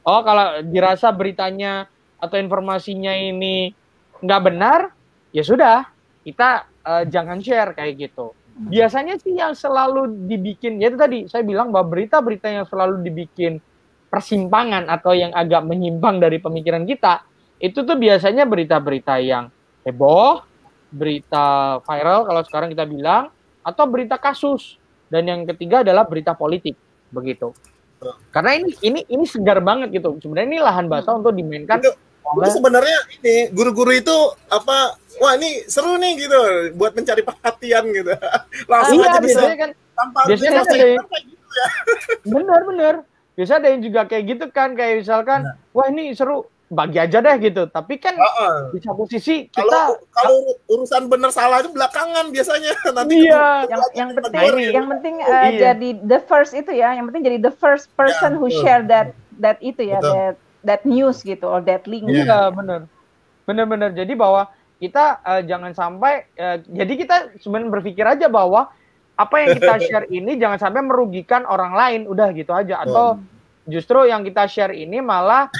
Kalau dirasa beritanya atau informasinya ini nggak benar, ya sudah, kita jangan share kayak gitu. Biasanya sih yang selalu dibikin, ya itu tadi saya bilang bahwa berita-berita yang selalu dibikin persimpangan atau yang agak menyimpang dari pemikiran kita, itu tuh biasanya berita-berita yang heboh, berita viral kalau sekarang kita bilang, atau berita kasus. Dan yang ketiga adalah berita politik, begitu. Karena ini segar banget gitu. Sebenarnya ini lahan basah untuk dimainkan Itu sebenarnya ini guru-guru itu apa? Wah ini seru nih gitu, buat mencari perhatian gitu. Langsung Iya, aja bisa biasanya kan tanpa biasanya kan harus ada gitu ya. bener. Biasa ada yang juga kayak gitu kan, kayak misalkan, wah ini seru, bagi aja deh gitu. Tapi kan di satu sisi kita Kalau urusan bener salah itu belakangan biasanya. Nanti iya. yang penting Tegurin. yang penting Iya. jadi the first itu ya, yang penting jadi the first person who betul. share that itu ya, Betul. that news gitu, or that link. Iya, bener. Jadi bahwa kita jangan sampai, jadi kita sebenarnya berpikir aja bahwa apa yang kita share ini jangan sampai merugikan orang lain, udah gitu aja. Atau justru yang kita share ini malah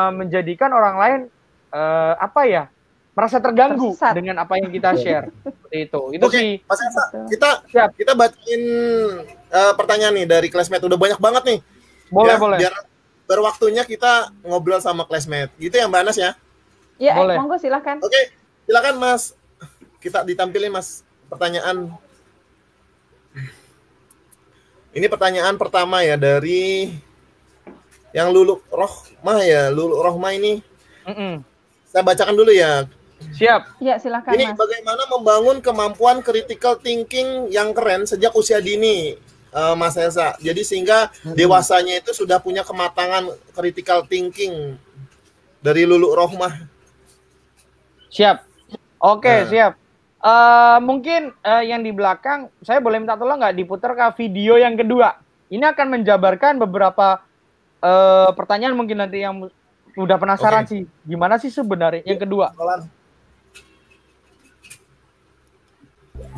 menjadikan orang lain merasa terganggu Tersesat. dengan apa yang kita share. Seperti itu. Itu Oke, sih. Mas Esa, Siap. kita bacain pertanyaan nih dari classmate. Udah banyak banget nih. Boleh. Biar berwaktunya kita ngobrol sama classmate. Gitu ya Mbak Anas ya? Ya, Boleh. monggo silakan. Oke, silakan Mas. Kita ditampilin Mas pertanyaan. Ini pertanyaan pertama ya dari yang Lulu Rohmah ya. Lulu Rohmah ini. Saya bacakan dulu ya. Siap. Ya, silakan Ini Mas. bagaimana membangun kemampuan critical thinking yang keren sejak usia dini, Mas Esa. Jadi sehingga dewasanya itu sudah punya kematangan critical thinking dari Lulu Rohmah. Siap. Oke, Nah. siap. Mungkin yang di belakang, saya boleh minta tolong nggak diputar ke video yang kedua. Ini akan menjabarkan beberapa pertanyaan mungkin nanti yang udah penasaran sih. Gimana sih sebenarnya yang kedua?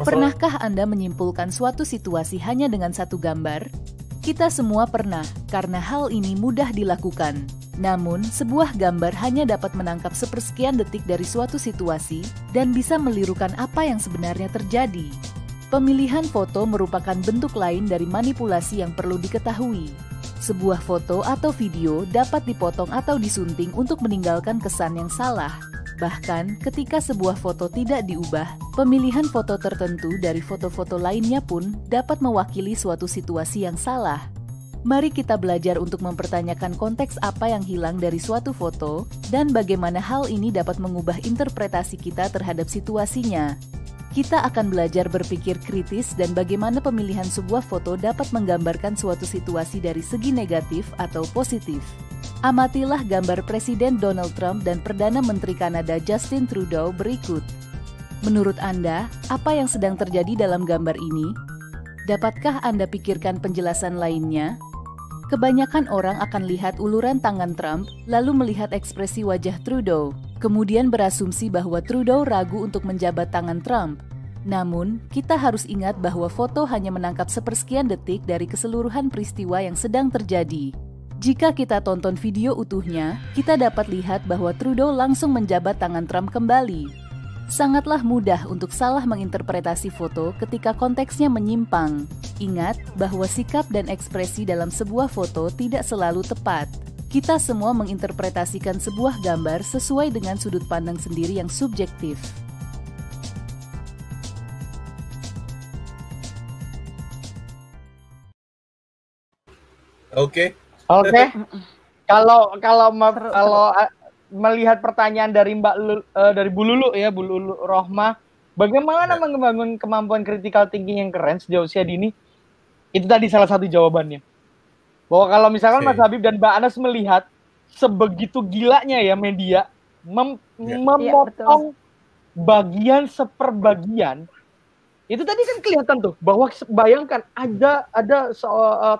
Pernahkah Anda menyimpulkan suatu situasi hanya dengan satu gambar? Kita semua pernah, karena hal ini mudah dilakukan. Namun, sebuah gambar hanya dapat menangkap sepersekian detik dari suatu situasi dan bisa melirukan apa yang sebenarnya terjadi. Pemilihan foto merupakan bentuk lain dari manipulasi yang perlu diketahui. Sebuah foto atau video dapat dipotong atau disunting untuk meninggalkan kesan yang salah. Bahkan, ketika sebuah foto tidak diubah, pemilihan foto tertentu dari foto-foto lainnya pun dapat mewakili suatu situasi yang salah. Mari kita belajar untuk mempertanyakan konteks apa yang hilang dari suatu foto dan bagaimana hal ini dapat mengubah interpretasi kita terhadap situasinya. Kita akan belajar berpikir kritis dan bagaimana pemilihan sebuah foto dapat menggambarkan suatu situasi dari segi negatif atau positif. Amatilah gambar Presiden Donald Trump dan Perdana Menteri Kanada Justin Trudeau berikut. Menurut Anda, apa yang sedang terjadi dalam gambar ini? Dapatkah Anda pikirkan penjelasan lainnya? Kebanyakan orang akan lihat uluran tangan Trump, lalu melihat ekspresi wajah Trudeau, kemudian berasumsi bahwa Trudeau ragu untuk menjabat tangan Trump. Namun, kita harus ingat bahwa foto hanya menangkap sepersekian detik dari keseluruhan peristiwa yang sedang terjadi. Jika kita tonton video utuhnya, kita dapat lihat bahwa Trudeau langsung menjabat tangan Trump kembali. Sangatlah mudah untuk salah menginterpretasi foto ketika konteksnya menyimpang. Ingat bahwa sikap dan ekspresi dalam sebuah foto tidak selalu tepat. Kita semua menginterpretasikan sebuah gambar sesuai dengan sudut pandang sendiri yang subjektif. Oke. Kalau melihat pertanyaan dari dari Bu Lulu ya, Bu Lulu Rohmah, bagaimana membangun kemampuan critical thinking yang keren sejak usia dini? Itu tadi salah satu jawabannya. Bahwa kalau misalkan Mas Habib dan Mbak Anas melihat sebegitu gilanya ya media memotong bagian seperbagian, itu tadi kan kelihatan tuh bahwa bayangkan ada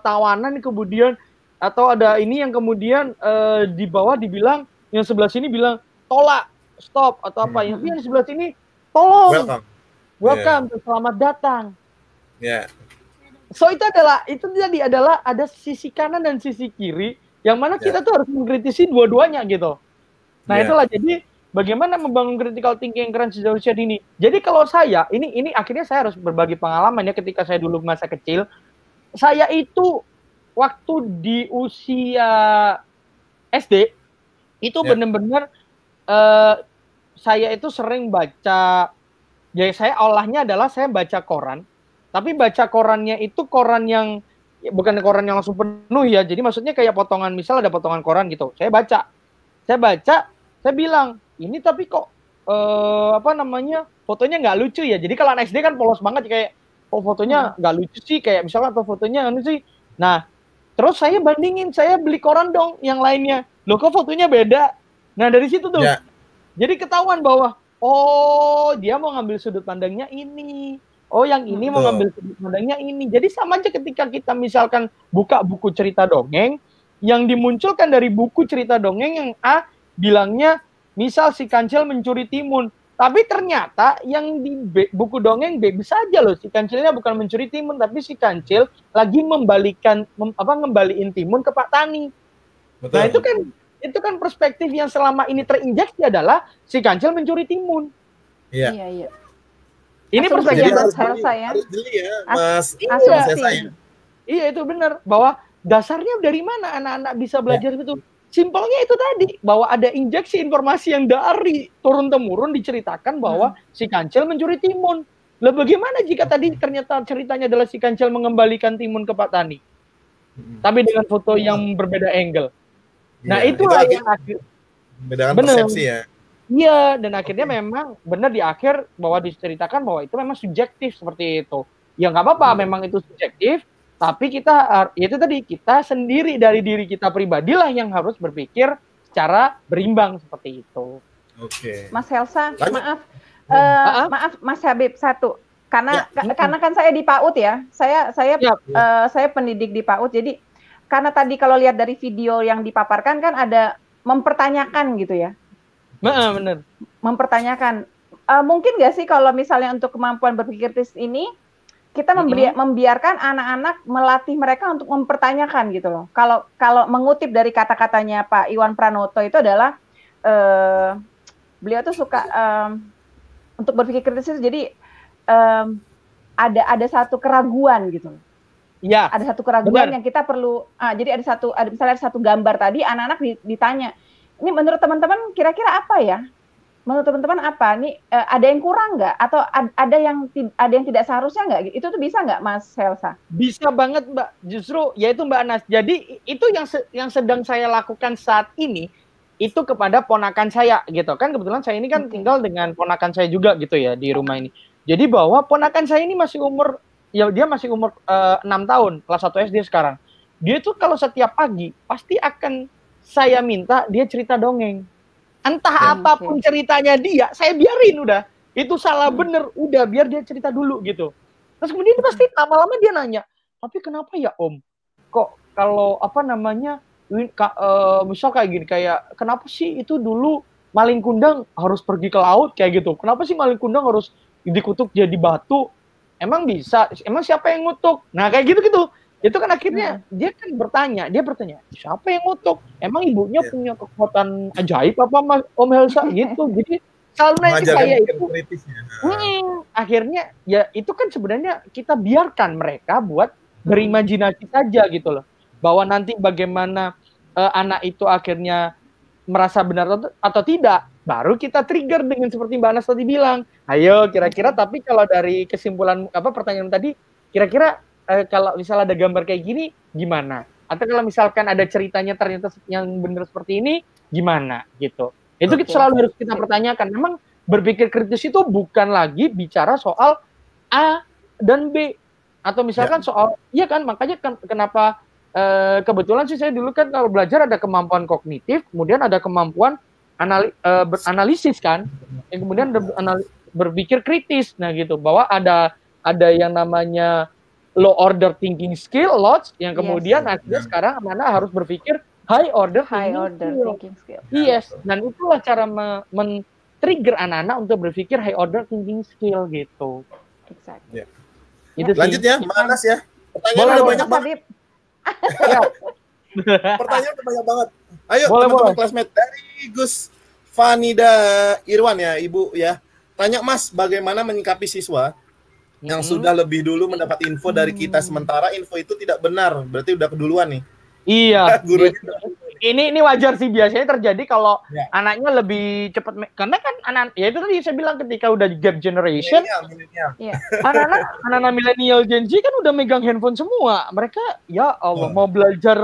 tawanan kemudian atau ada ini yang kemudian di bawah dibilang, yang sebelah sini bilang tolak, stop atau apa, yang di sebelah sini tolong, welcome, selamat datang. So itu tadi adalah ada sisi kanan dan sisi kiri yang mana kita tuh harus mengkritisi dua-duanya gitu. Nah itulah, jadi bagaimana membangun critical thinking yang keren sejak usia dini. Jadi kalau saya ini akhirnya saya harus berbagi pengalaman ya, ketika saya dulu masa kecil, saya itu waktu di usia SD itu benar-benar saya itu sering baca, ya saya olahnya adalah saya baca koran, tapi baca korannya itu koran yang bukan koran yang langsung penuh ya, jadi maksudnya kayak potongan, misal ada potongan koran gitu, saya baca Saya bilang, ini tapi kok fotonya nggak lucu ya. Jadi kalau anak SD kan polos banget kayak, kok fotonya nggak lucu sih, kayak misalnya atau fotonya ini sih. Nah, terus saya bandingin, saya beli koran dong yang lainnya. Loh kok fotonya beda? Nah dari situ tuh, jadi ketahuan bahwa oh dia mau ngambil sudut pandangnya ini. Oh yang ini mau ngambil sudut pandangnya ini. Jadi sama aja ketika kita misalkan buka buku cerita dongeng, yang dimunculkan dari buku cerita dongeng yang A bilangnya misal si kancil mencuri timun, tapi ternyata yang di buku dongeng B bisa aja loh si kancilnya bukan mencuri timun, tapi si kancil lagi ngembaliin timun ke Pak Tani. Betul. Nah itu kan perspektif yang selama ini terinjeksi adalah si kancil mencuri timun. Iya. Ini perspektif harus jeli ya, Mas. Iya itu benar, bahwa dasarnya dari mana anak-anak bisa belajar itu? Simpelnya itu tadi, bahwa ada injeksi informasi yang dari turun-temurun diceritakan bahwa si kancil mencuri timun. Lah bagaimana jika tadi ternyata ceritanya adalah si kancil mengembalikan timun ke Pak Tani? Tapi dengan foto yang berbeda angle. Nah itulah yang akhir bedakan persepsi ya. Iya, dan akhirnya memang benar di akhir bahwa diceritakan bahwa itu memang subjektif seperti itu. Ya nggak apa-apa, memang itu subjektif. Tapi kita, itu tadi, kita sendiri dari diri kita pribadilah yang harus berpikir secara berimbang seperti itu. Oke. Mas Helsa, maaf Mas Habib satu. Karena kan saya di PAUD ya. Saya pendidik di PAUD. Jadi karena tadi kalau lihat dari video yang dipaparkan kan ada mempertanyakan gitu ya. Benar. Mempertanyakan. Mungkin nggak sih kalau misalnya untuk kemampuan berpikir kritis ini kita membiarkan anak-anak melatih mereka untuk mempertanyakan gitu loh. Kalau mengutip dari kata-katanya Pak Iwan Pranoto itu adalah beliau tuh suka untuk berpikir kritis. Jadi ada satu keraguan gitu loh. Iya. Ada satu keraguan yang kita perlu. Jadi misalnya ada satu gambar tadi anak-anak ditanya, ini menurut teman-teman kira-kira apa ya? Menurut teman-teman apa? Nih ada yang kurang nggak? Atau ada yang tidak seharusnya nggak? Itu tuh bisa nggak, Mas Helsa? Bisa banget, Mbak. Justru yaitu Mbak Anas. Jadi itu yang sedang saya lakukan saat ini itu kepada ponakan saya gitu kan. Kebetulan saya ini kan tinggal dengan ponakan saya juga gitu ya di rumah ini. Jadi bahwa ponakan saya ini masih umur 6 tahun, kelas 1 SD sekarang. Dia tuh kalau setiap pagi pasti akan saya minta dia cerita dongeng. Entah apapun ceritanya dia, saya biarin udah. Itu salah bener, udah biar dia cerita dulu gitu. Terus kemudian dia pasti lama-lama dia nanya, tapi kenapa ya Om? Kok kalau misal kayak gini, kayak kenapa sih itu dulu maling kundang harus pergi ke laut kayak gitu? Kenapa sih maling kundang harus dikutuk jadi batu? Emang bisa? Emang siapa yang ngutuk? Nah kayak gitu-gitu. Itu kan akhirnya dia bertanya, siapa yang ngutuk? Emang ibunya punya kekuatan ajaib apa Om Helsa gitu? Jadi selalu nanya kayak itu. Akhirnya ya itu kan sebenarnya kita biarkan mereka buat berimajinasi saja gitu loh. Bahwa nanti bagaimana anak itu akhirnya merasa benar atau tidak, baru kita trigger dengan seperti Mbak Anas tadi bilang. Ayo kira-kira, tapi kalau dari kesimpulan pertanyaan tadi, kira-kira kalau misalnya ada gambar kayak gini, gimana? Atau kalau misalkan ada ceritanya ternyata yang benar seperti ini, gimana? Gitu. Itu selalu harus kita pertanyakan. Memang berpikir kritis itu bukan lagi bicara soal A dan B. Atau misalkan soal, iya kan, makanya kenapa kebetulan sih saya dulu kan kalau belajar ada kemampuan kognitif, kemudian ada kemampuan analisis kan, yang kemudian berpikir kritis. Nah gitu, bahwa ada yang namanya low order thinking skill, LOTS, yang kemudian akhirnya sekarang anak-anak harus berpikir high order thinking skill. Yes, dan itulah cara men-trigger anak-anak untuk berpikir high order thinking skill gitu. Exactly. Itu lanjut ya, Mbak Anas ya. Pertanyaan udah banyak banget. Pertanyaan udah banyak banget. Ayo teman-teman classmate dari Gus Vanida Irwan ya, Ibu ya. Tanya Mas, bagaimana menyikapi siswa yang sudah lebih dulu mendapat info dari kita, sementara info itu tidak benar, berarti udah keduluan nih. Iya. Gurunya ini wajar sih, biasanya terjadi kalau anaknya lebih cepat, karena kan anak ya itu tadi saya bilang ketika udah gap generation, anak-anak milenial Gen Z kan udah megang handphone semua. Mereka ya Allah mau belajar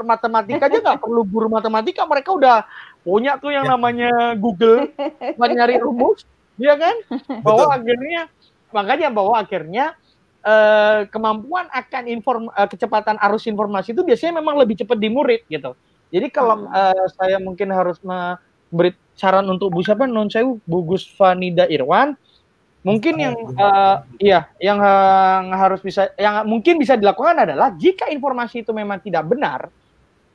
matematika aja nggak perlu guru matematika, mereka udah punya tuh yang namanya Google buat nyari rumus, ya kan? Bahwa akhirnya kemampuan akan kecepatan arus informasi itu biasanya memang lebih cepat di murid gitu. Jadi kalau saya mungkin harus memberi saran untuk Bu Gus Vanida Irwan, mungkin yang mungkin bisa dilakukan adalah jika informasi itu memang tidak benar,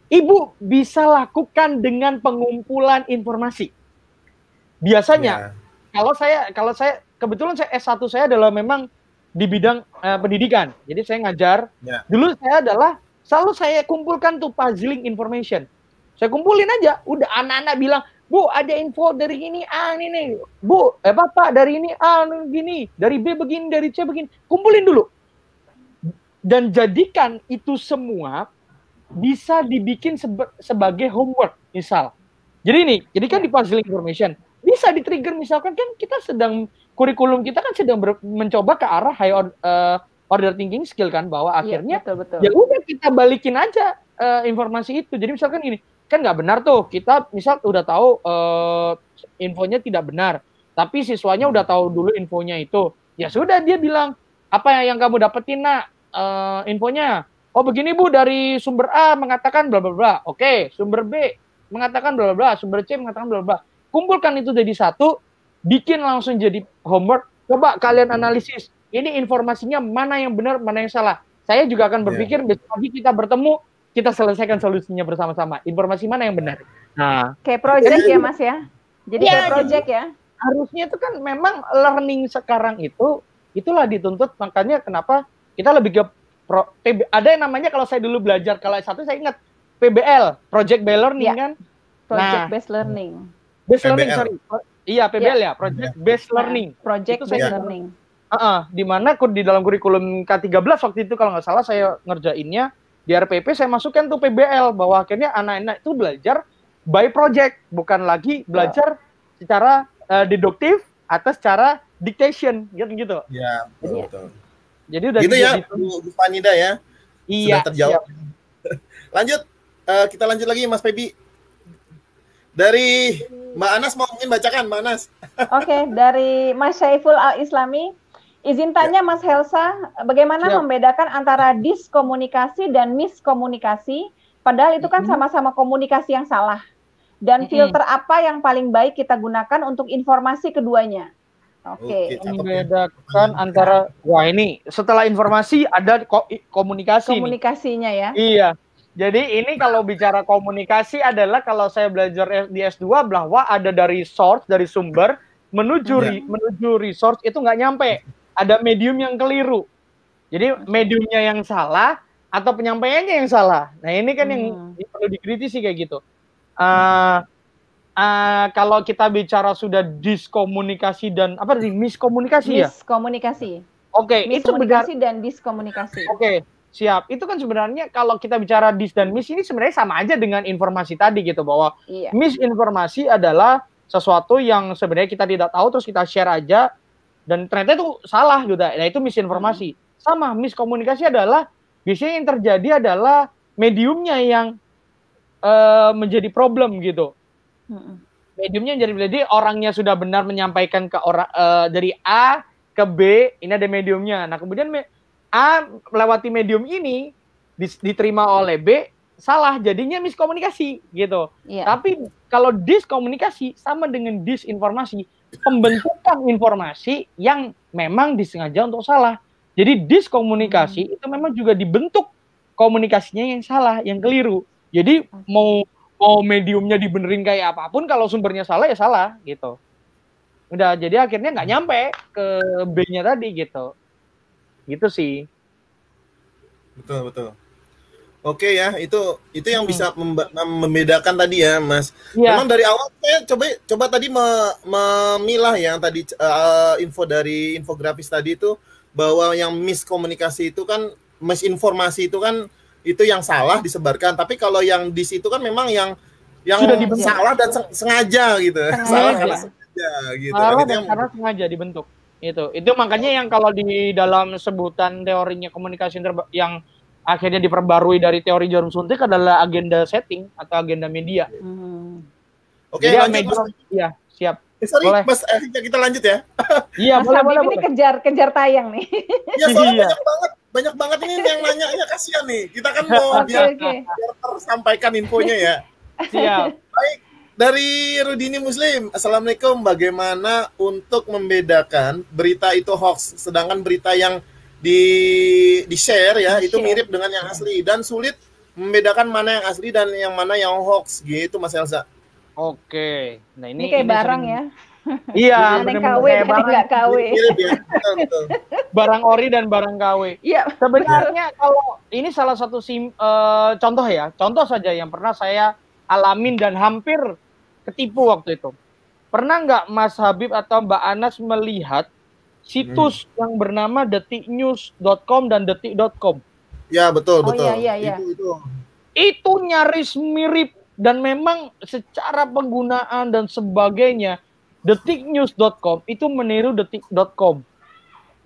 Ibu bisa lakukan dengan pengumpulan informasi. Biasanya kalau saya kebetulan S1 saya adalah memang di bidang pendidikan. Jadi saya ngajar. Dulu selalu saya kumpulkan tuh puzzling information. Saya kumpulin aja, udah anak-anak bilang, "Bu, ada info dari ini ini nih. Bu, Bapak dari ini gini, dari B begini, dari C begini." Kumpulin dulu. Dan jadikan itu semua bisa dibikin sebagai homework, misal. Jadi kan di puzzle information bisa di-trigger, misalkan kan kita kurikulum kita kan sedang mencoba ke arah high order thinking skill kan, bahwa akhirnya betul. Ya udah kita balikin aja informasi itu. Jadi misalkan gini, kan nggak benar tuh, kita misal udah tahu infonya tidak benar, tapi siswanya udah tahu dulu infonya itu. Ya sudah, dia bilang, "Apa yang kamu dapetin, Nak, infonya?" "Oh begini Bu, dari sumber A mengatakan bla bla bla." Oke, sumber B mengatakan bla bla bla, sumber C mengatakan bla bla. Kumpulkan itu jadi satu, bikin langsung jadi homework. Coba kalian analisis, ini informasinya mana yang benar, mana yang salah. Saya juga akan berpikir besok pagi kita bertemu, kita selesaikan solusinya bersama-sama. Informasi mana yang benar. Nah, kayak project ya Mas ya. Jadi kayak project ya. Harusnya itu kan memang learning sekarang itulah dituntut, makanya kenapa kita lebih ke ada yang namanya, kalau saya dulu belajar kalau S1 saya ingat PBL, project based learning kan. Project based learning. PBL ya, project based learning. Project based learning. Di mana di dalam kurikulum K13 waktu itu kalau nggak salah saya ngerjainnya di RPP, saya masukkan tuh PBL, bahwa akhirnya anak-anak itu belajar by project, bukan lagi belajar secara deduktif atau secara dictation gitu. Ya, betul. Jadi udah gitu ya, Bu Vanida ya. Iya. Sudah terjawab. Lanjut, kita lanjut lagi Mas Febi. Dari Mbak Anas, mau mungkin bacakan Mbak Anas. Oke, dari Mas Syaiful Al-Islami. Izin tanya Mas Helsa, bagaimana membedakan antara diskomunikasi dan miskomunikasi? Padahal itu kan sama-sama komunikasi yang salah. Dan filter apa yang paling baik kita gunakan untuk informasi keduanya? Oke. Membedakan antara, ini setelah informasi ada komunikasi. Komunikasinya ya. Iya. Jadi ini kalau bicara komunikasi adalah kalau saya belajar di S2 bahwa ada dari source, dari sumber menuju resource itu nggak nyampe. Ada medium yang keliru. Jadi mediumnya yang salah atau penyampaiannya yang salah. Nah ini kan yang perlu dikritisi kayak gitu. Kalau kita bicara sudah diskomunikasi dan miskomunikasi ya? Miskomunikasi. Oke, itu miskomunikasi dan diskomunikasi. Oke, siap. Itu kan sebenarnya kalau kita bicara dis dan mis ini sebenarnya sama aja dengan informasi tadi gitu, bahwa misinformasi adalah sesuatu yang sebenarnya kita tidak tahu terus kita share aja dan ternyata itu salah gitu. Nah, itu misinformasi. Sama, miskomunikasi adalah biasanya yang terjadi adalah mediumnya yang menjadi problem gitu. Mediumnya jadi orangnya sudah benar menyampaikan ke orang dari A ke B, ini ada mediumnya. Nah, kemudian A melewati medium ini diterima oleh B, salah, jadinya miskomunikasi gitu. Tapi kalau diskomunikasi sama dengan disinformasi, pembentukan informasi yang memang disengaja untuk salah. Jadi diskomunikasi itu memang juga dibentuk komunikasinya yang salah, yang keliru. Jadi mau mediumnya dibenerin kayak apapun, kalau sumbernya salah ya salah gitu. Udah, jadi akhirnya nggak nyampe ke B-nya tadi gitu. Gitu sih. Betul. Oke ya, itu yang bisa membedakan tadi ya, Mas. Memang dari awal saya coba tadi memilah yang tadi info dari infografis tadi itu, bahwa yang miskomunikasi itu kan, misinformasi itu kan itu yang salah disebarkan, tapi kalau yang di situ kan memang yang salah dan sengaja gitu. Salah karena sengaja gitu. Salah dan karena sengaja dibentuk. Itu makanya yang kalau di dalam sebutan teorinya komunikasi yang akhirnya diperbarui dari teori jarum suntik adalah agenda setting atau agenda media. Oke, Jadi lanjut Mas. Iya, siap. Sorry, Boleh. Mas, kita lanjut ya. Iya, Mas boleh, Habib boleh. ini kejar tayang nih. Ya, soalnya Iya. banyak banget ini yang nanya kasihan nih. Kita kan mau biar tersampaikan infonya ya. Siap. Baik, dari Rudini Muslim. Assalamualaikum. Bagaimana untuk membedakan berita itu hoax, sedangkan berita yang di share ya itu mirip dengan yang asli, dan sulit membedakan mana yang asli dan yang mana yang hoax gitu, Mas Elsa. Oke. Nah, ini kayak barang ya. Iya, benar-benar kayak barang nggak KW. Mirip ya. Betul. Barang ori dan barang KW. Iya. Sebenarnya kalau ini salah satu contoh ya. Contoh saja yang pernah saya alamin dan hampir ketipu waktu itu. Pernah nggak Mas Habib atau Mbak Anas melihat situs yang bernama detiknews.com dan detik.com? Ya, betul. Iya. Itu nyaris mirip, dan memang secara penggunaan dan sebagainya detiknews.com itu meniru detik.com.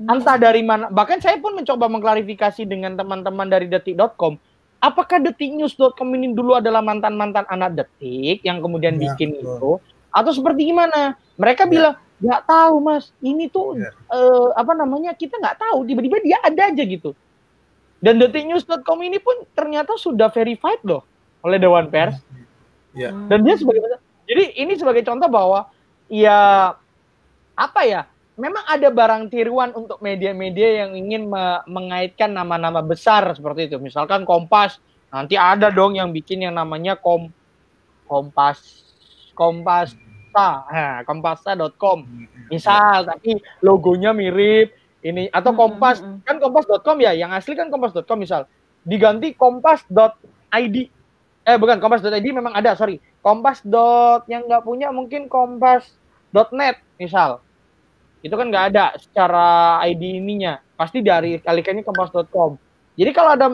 Entah dari mana, bahkan saya pun mencoba mengklarifikasi dengan teman-teman dari detik.com, apakah detiknews.com ini dulu adalah mantan-mantan anak Detik yang kemudian bikin itu, atau seperti gimana? Mereka bilang, nggak tahu Mas, ini tuh kita nggak tahu, tiba-tiba dia ada aja gitu. Dan detiknews.com ini pun ternyata sudah verified loh oleh Dewan Pers. Ya. Dan dia jadi ini sebagai contoh bahwa ya memang ada barang tiruan untuk media-media yang ingin mengaitkan nama-nama besar seperti itu. Misalkan Kompas, nanti ada dong yang bikin yang namanya Kompasta.com misal, tapi logonya mirip ini, atau Kompas kan Kompas.com ya, yang asli kan Kompas.com misal, diganti Kompas.id. Bukan, Kompas.id memang ada, sorry. Kompas. Yang nggak punya mungkin Kompas.net misal. Itu kan nggak ada secara ID ininya. Pasti dari kalikannya Kompas.com. Jadi kalau ada,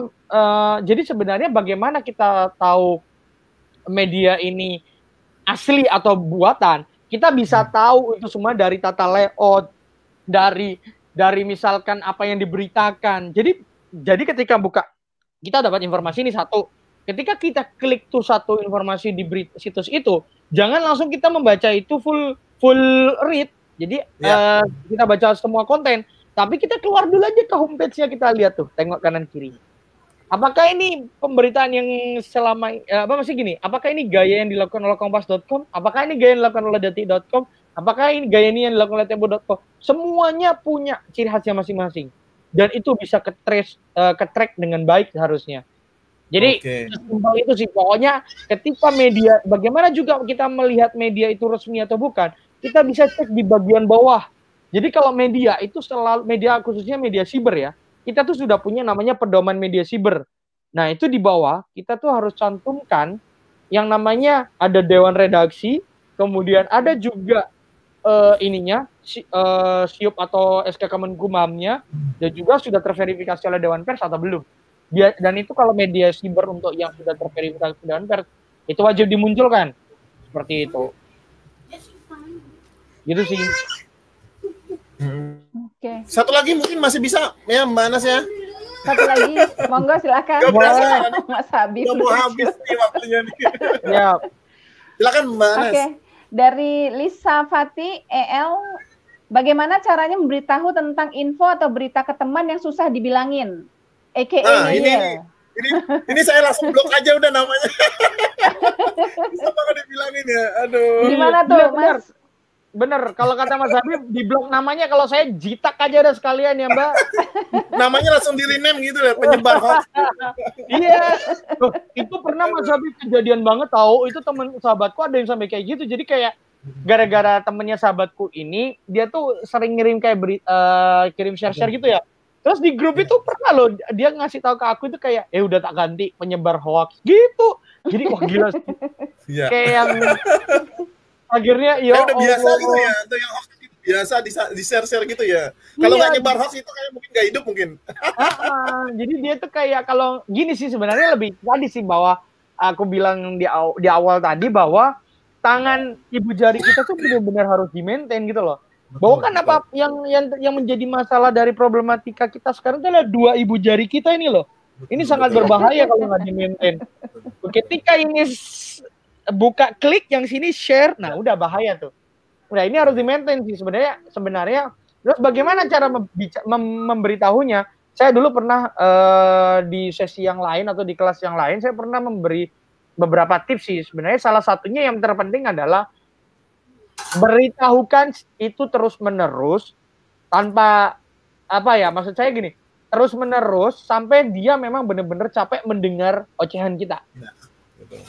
jadi sebenarnya bagaimana kita tahu media ini asli atau buatan? Kita bisa tahu itu semua dari tata layout, dari misalkan apa yang diberitakan. Jadi ketika kita dapat informasi ini satu. Ketika kita klik tuh satu informasi di situs itu, jangan langsung kita membaca itu full read. Jadi kita baca semua konten, tapi kita keluar dulu aja ke homepage-nya, kita lihat tuh, tengok kanan kiri. Apakah ini pemberitaan yang apakah ini gaya yang dilakukan oleh Kompas.com? Apakah ini gaya yang dilakukan oleh Detik.com? Apakah ini gaya ini yang dilakukan oleh Tempo.com? Semuanya punya ciri khasnya masing-masing. Dan itu bisa ke-track dengan baik seharusnya. Jadi simpel itu sih, pokoknya ketika media, bagaimana juga kita melihat media itu resmi atau bukan, kita bisa cek di bagian bawah. Jadi kalau media itu selalu, media khususnya media siber ya, kita tuh sudah punya namanya pedoman media siber. Nah itu di bawah kita tuh harus cantumkan yang namanya ada dewan redaksi, kemudian ada juga SIUP atau SK Kemenkumhamnya, dan juga sudah terverifikasi oleh Dewan Pers atau belum. Dan itu kalau media siber untuk yang sudah terverifikasi Dewan Pers itu wajib dimunculkan seperti itu. Gitu sih. Satu lagi mungkin masih bisa ya Mbak Anas ya. Satu lagi, monggo silakan. Mas Habib. Udah mau habis nih waktunya nih. Ya. Silakan Mbak Anas. Dari Lisa Fati EL, bagaimana caranya memberitahu tentang info atau berita ke teman yang susah dibilangin? Ini saya langsung blok aja udah namanya. Bisa banget dibilangin ya. Aduh. Gimana tuh, Mas? Bener, kalau kata Mas Habib di blok namanya, kalau saya jitak aja udah sekalian ya Mbak. Namanya langsung di rename gitu ya, penyebar hoax. Iya. Itu pernah Mas Habib kejadian banget tahu, itu temen sahabatku ada yang sampai kayak gitu. Jadi kayak gara-gara temennya sahabatku ini, dia tuh sering ngirim kayak kirim share-share gitu ya. Terus di grup itu pernah loh dia ngasih tahu ke aku itu kayak udah tak ganti penyebar hoax gitu. Jadi wah gila sih. Yeah. Kayak yang akhirnya udah biasa gitu ya, atau yang hoax biasa di share-share gitu ya. Kalau nggak nyebar hoax itu kayak mungkin nggak hidup mungkin. Jadi dia tuh kayak kalau gini sih sebenarnya lebih tadi sih bahwa aku bilang di awal tadi bahwa tangan ibu jari kita tuh benar-benar harus di-maintain gitu loh. Bahwa kan apa yang menjadi masalah dari problematika kita sekarang itu adalah dua ibu jari kita ini loh. Ini sangat berbahaya kalau nggak di-maintain. Ketika ini buka klik yang sini share, nah udah bahaya tuh. Udah ini harus di-maintain sih sebenarnya. Terus bagaimana cara memberitahunya? Saya dulu pernah di sesi yang lain atau di kelas yang lain, saya pernah memberi beberapa tips sih. Sebenarnya salah satunya yang terpenting adalah beritahukan itu terus-menerus tanpa maksud saya gini, terus-menerus sampai dia memang benar-benar capek mendengar ocehan kita. Ya,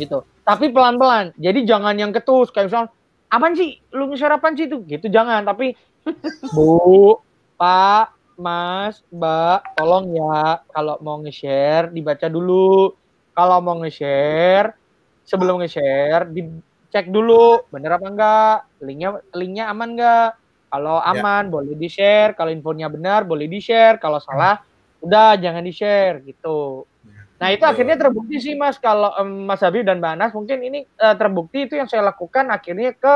gitu. Tapi pelan-pelan. Jadi jangan yang ketus kayak misalnya, apaan sih? Lu nge-share apaan sih itu? Gitu jangan, tapi Bu, Pak, Mas, Mbak, tolong ya kalau mau nge-share dibaca dulu. Kalau mau nge-share, sebelum nge-share dicek dulu bener apa enggak, linknya aman enggak. Kalau aman boleh di-share, kalau infonya benar boleh di-share, kalau salah udah jangan di-share gitu. Nah itu akhirnya terbukti sih Mas, kalau Mas Habib dan Mbak Anas mungkin ini terbukti itu yang saya lakukan akhirnya ke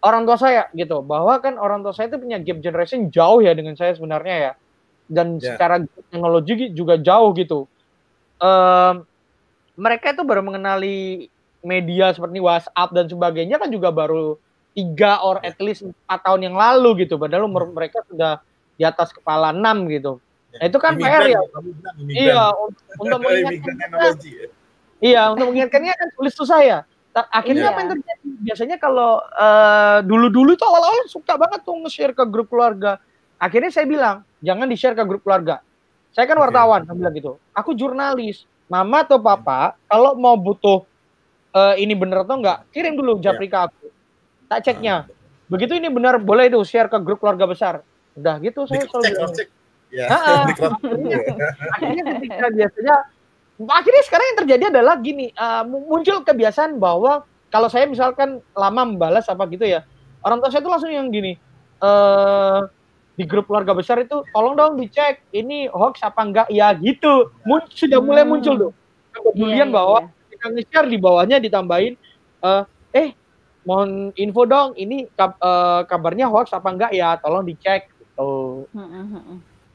orang tua saya gitu, bahwa kan orang tua saya itu punya gap generation jauh ya dengan saya sebenarnya ya, dan secara teknologi juga jauh gitu. Mereka itu baru mengenali media seperti WhatsApp dan sebagainya kan juga baru 3 or at least 4 tahun yang lalu gitu, padahal umur mereka sudah di atas kepala 6 gitu. Nah, itu kan PR ya. Iya, untuk mengingatkan. Iya, untuk mengingatkannya kan susah ya. Akhirnya apa yang terjadi? Biasanya kalau dulu-dulu itu awal-awal suka banget tuh nge-share ke grup keluarga. Akhirnya saya bilang, jangan di-share ke grup keluarga. Saya kan wartawan, saya bilang gitu. Aku jurnalis. Mama atau papa, kalau mau butuh ini bener atau enggak, kirim dulu japri ke aku. Tak ceknya. Begitu ini benar, boleh itu share ke grup keluarga besar. Udah gitu saya selalu cek. Ya. Akhirnya ketika biasanya, akhirnya sekarang yang terjadi adalah gini, muncul kebiasaan bahwa kalau saya misalkan lama membalas apa gitu ya, orang tua saya itu langsung yang gini, di grup keluarga besar itu tolong dong dicek ini hoax apa enggak ya gitu. Sudah mulai muncul tuh kepedulian bahwa kita nge-share di bawahnya ditambahin mohon info dong ini kabarnya hoax apa enggak ya, tolong dicek gitu.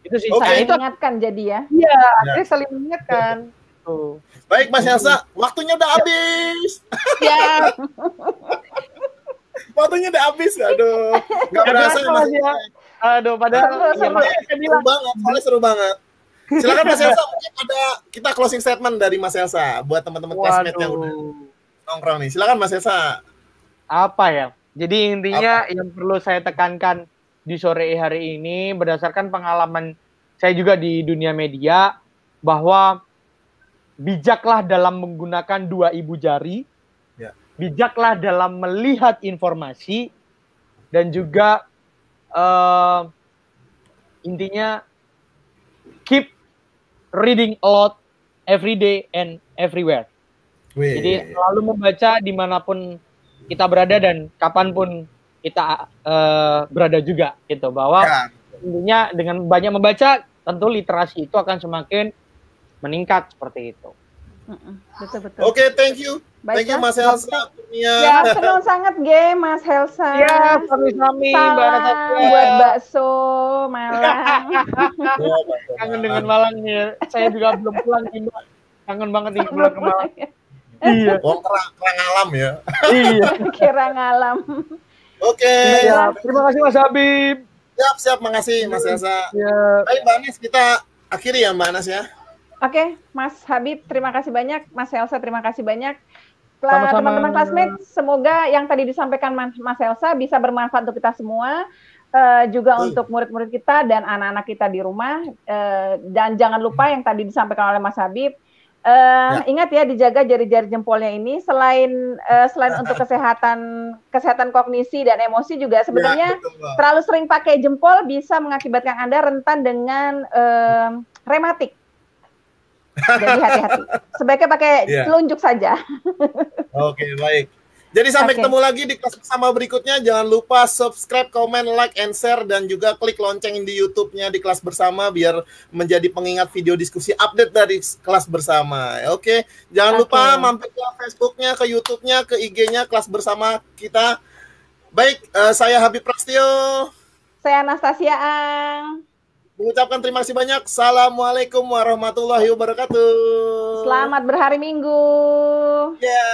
Itu sih saling mengingatkan jadi ya. Iya, akhirnya saling mengingatkan. Tuh. Baik Mas Elsa, waktunya udah habis. Ya. Waktunya udah habis, aduh. Gak berasa ya. Aduh, padahal seru banget. Silakan Mas Elsa, mungkin ada kita closing statement dari Mas Elsa buat teman-teman classmate yang udah nongkrong nih. Silakan Mas Elsa. Apa ya? Jadi intinya yang perlu saya tekankan di sore hari ini berdasarkan pengalaman saya juga di dunia media, bahwa bijaklah dalam menggunakan 2 ibu jari, bijaklah dalam melihat informasi, dan juga intinya keep reading a lot every day and everywhere. Jadi selalu membaca dimanapun kita berada dan kapanpun kita berada juga gitu, bahwa intinya dengan banyak membaca tentu literasi itu akan semakin meningkat seperti itu. Betul. Oke, thank you. Thank you Mas Elsa. Ya, senang sangat Mas Elsa. Ya, sami-sami Mbak Natasha. Buat bakso Malang. Kangen dengan Malang ya. Saya juga belum pulang nih Mbak. Kangen banget nih pulang ke Malang. Iya. Kerang alam ya. Iya. Kerang alam. Oke. Ya, terima kasih Mas Habib. Siap, makasih Mas Elsa. Ya. Baik Mbak Anas, kita akhiri ya Mbak Anas ya. Oke, Mas Habib terima kasih banyak, Mas Elsa terima kasih banyak. Sama-sama. Teman-teman classmate, semoga yang tadi disampaikan Mas Elsa bisa bermanfaat untuk kita semua, juga untuk murid-murid kita dan anak-anak kita di rumah. Dan jangan lupa yang tadi disampaikan oleh Mas Habib, ingat ya dijaga jari-jari jempolnya ini, selain untuk kesehatan kognisi dan emosi juga sebenarnya terlalu sering pakai jempol bisa mengakibatkan Anda rentan dengan rematik. Jadi hati-hati. Sebaiknya pakai telunjuk saja. Oke, baik. Jadi sampai ketemu lagi di kelas bersama berikutnya. Jangan lupa subscribe, comment, like, and share, dan juga klik lonceng di YouTube-nya di kelas bersama biar menjadi pengingat video diskusi update dari kelas bersama. Oke, jangan lupa mampir ke Facebook-nya, ke YouTube-nya, ke IG-nya kelas bersama kita. Baik, saya Habib Prasetyo. Saya Anastasia Ang. Mengucapkan terima kasih banyak. Assalamualaikum warahmatullahi wabarakatuh. Selamat berhari Minggu. Ya.